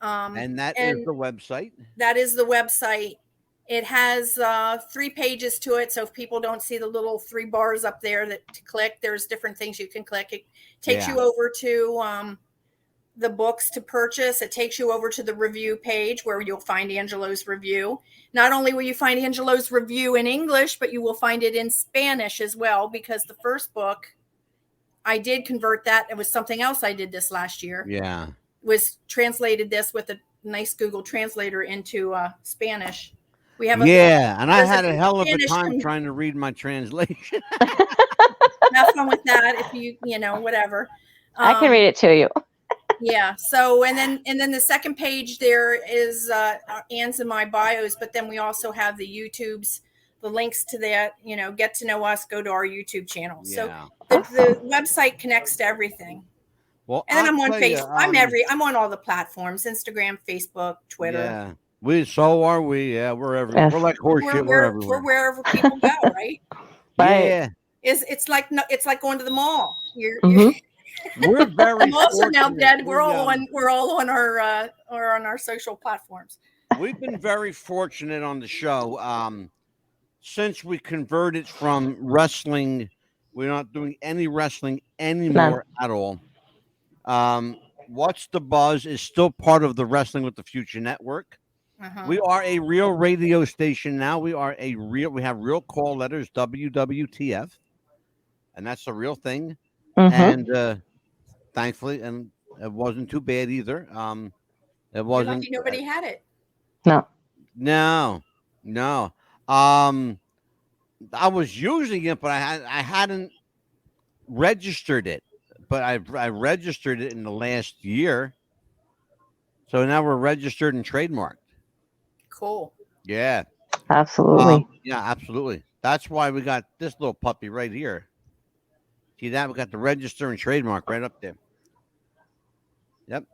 And that is the website.
That is the website. It has 3 pages to it. So if people don't see the little 3 bars up there to click, there's different things you can click. It takes you over to the books to purchase. It takes you over to the review page where you'll find Angelo's review. Not only will you find Angelo's review in English, but you will find it in Spanish as well, because the first book, I did convert that. It was something else I did this last year.
Yeah.
Was translated this with a nice Google translator into Spanish. We have
and I
there's
had
a
a hell of a
Spanish
time trying to read my translation.
have fun with that if you whatever.
I can read it to you.
Yeah. So and then the second page there is Anne's and my bios, but then we also have the YouTubes, the links to that. Get to know us. Go to our YouTube channel.
Yeah.
So the website connects to everything.
Well,
And then
I'll
I'm on
tell you,
Facebook. I'm on all the platforms: Instagram, Facebook, Twitter.
Yeah. So are we. Yeah, we're everywhere.
Yes.
We're like horseshit. We're everywhere.
We're wherever people go, right?
Right.
Yeah.
It's like going to the mall.
Mhm.
We're very
The malls are now
fortunate.
dead. We're all on our social platforms.
We've been very fortunate on the show. Since we converted from wrestling, we're not doing any wrestling anymore at all. What's the Buzz is still part of the Wrestling with the Future Network.
Uh-huh.
We are a real radio station now. We have real call letters, WWTF, and that's the real thing.
Mhm.
And thankfully, and it wasn't too bad either. It
You're
wasn't.
lucky nobody had it.
No.
No. I was using it, but I hadn't registered it. But I registered it in the last year, so now we're registered and trademarked.
Cool.
Yeah.
Absolutely.
Yeah, absolutely. That's why we got this little puppy right here. See that? We got the register and trademark right up there. Yep.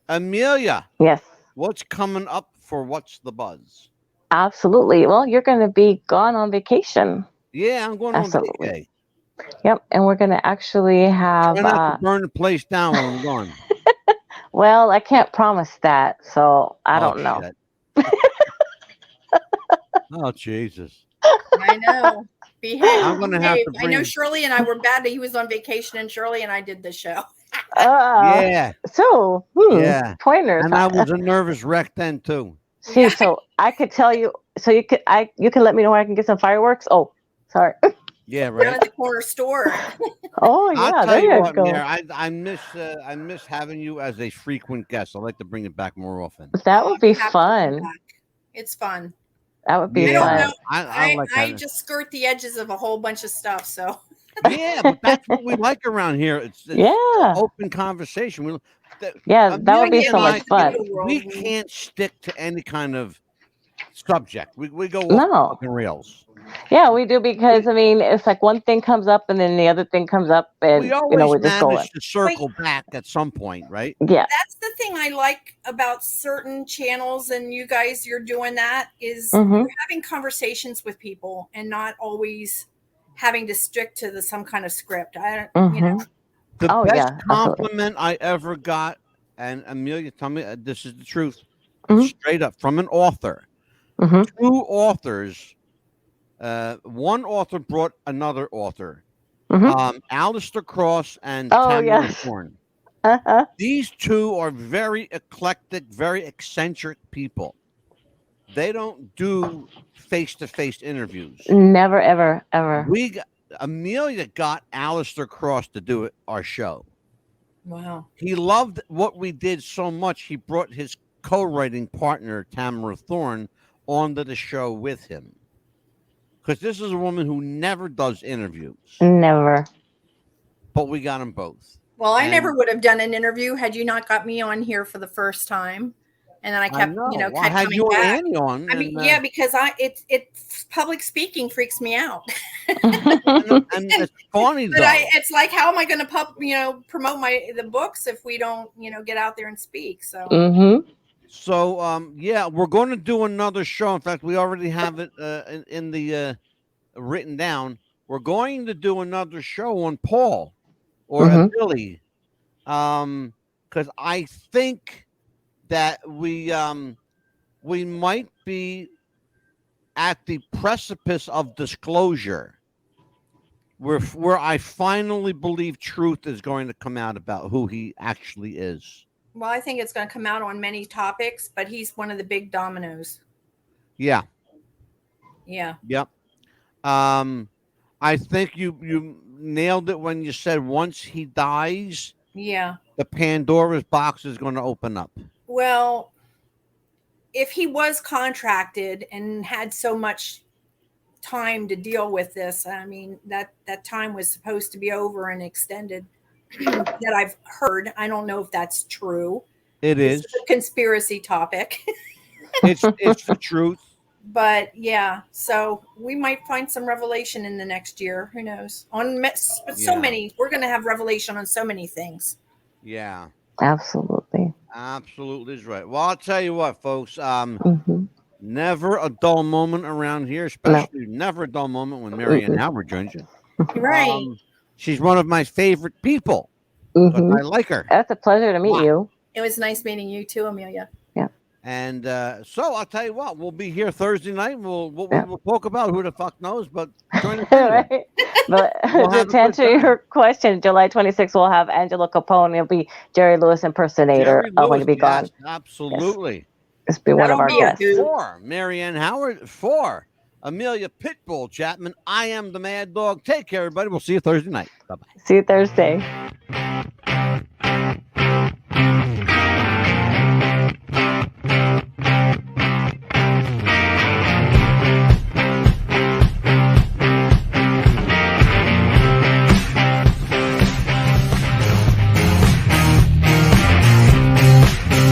Amelia,
Yes.
what's coming up for What's the Buzz?
Absolutely. Well, you're going to be gone on vacation.
Yeah, I'm going
Absolutely.
on vacay.
Yep. And we're going to actually have.
Try not to burn the place down when I'm gone.
Well, I can't promise that, so I don't know.
Oh, Jesus.
I know. Behave.
I'm gonna have to
I know
bring-
Shirley and I were bad. He was on vacation, and Shirley and I did the show.
Yeah.
So,
Yeah.
pointers.
And I was a nervous wreck then too.
See, so I could tell you. So you could let me know where I can get some fireworks. Oh, sorry.
Yeah,
Down
right.
at the corner store.
Oh
I'll
yeah,
tell
there
you
you
what,
go.
Mayor, I miss having you as a frequent guest. I'd like to bring it back more often.
That would be
I'm happy to come
fun.
back. It's fun.
That would be
I don't
fun.
know.
I like
I
that.
just skirt the edges of a whole bunch of stuff. So
Yeah, but that's what we like around here. It's
Yeah.
open conversation.
Yeah, that would be
Amelia
so
and I,
much fun.
We can't stick to any kind of subject. We go off
No.
fucking rails.
Yeah, we do because I mean it's like one thing comes up and then the other thing comes up and
We always
we're just going.
manage to circle back at some point, right?
Yeah.
that's the thing I like about certain channels, and you guys, you're doing that, is
Mhm.
you're having conversations with people and not always having to stick to some kind of script. I don't, you know.
Mhm.
The
Oh,
best
yeah, absolutely.
compliment I ever got, and Amelia, tell me this is the truth,
Mhm.
straight up from an author.
Mhm.
2 authors. One author brought another author Alistair Cross and
Oh,
Tamara
yes.
Thorne.
Uh-huh.
These two are very eclectic, very eccentric people. They don't do face-to-face interviews.
Never, ever, ever.
Amelia got Alistair Cross to do our show.
Wow.
He loved what we did so much, he brought his co-writing partner, Tamara Thorne, onto the show with him. Because this is a woman who never does interviews.
Never.
But we got them both.
Well, I never would have done an interview had you not got me on here for the first time. And then I kept,
Well, I
kept
had
coming
you
back.
and Annie on.
I mean, yeah, because it's public speaking freaks me out.
and it's funny
But
though.
it's like, how am I going to promote the books if we don't, get out there and speak? So.
Mm-hmm.
So, yeah, we're going to do another show. In fact, we already have it in the written down. We're going to do another show on Paul or Billy, because I think that we might be at the precipice of disclosure, where I finally believe truth is going to come out about who he actually is.
Well, I think it's going to come out on many topics, but he's one of the big dominoes.
Yeah.
Yeah.
Yep. I think you nailed it when you said once he dies,
Yeah.
the Pandora's box is going to open up.
Well, if he was contracted and had so much time to deal with this, I mean, that time was supposed to be over and extended. That I've heard. I don't know if that's true.
It's
a conspiracy topic.
it's the truth.
But yeah, so we might find some revelation in the next year. Who knows? So many. We're going to have revelation on so many things.
Yeah.
Absolutely.
Absolutely is right. Well, I'll tell you what, folks. Never a dull moment around here, especially never a dull moment when Marianne Howard joins you.
Right.
She's one of my favorite people. I like her.
That's a pleasure to meet you.
It was nice meeting you too, Amelia.
Yeah.
And so I'll tell you what, we'll be here Thursday night. We'll talk about who the fuck knows, but join us.
Right. But to answer your question, July 26th, we'll have Angelo Capone. It'll be Jerry Lewis impersonator when you be gone.
Absolutely.
Yes. This will be one of our guests.
4, Marianne Howard. 4, Amelia Pitbull Chapman. I am the Mad Dog. Take care, everybody. We'll see you Thursday night. Bye-bye.
See you Thursday.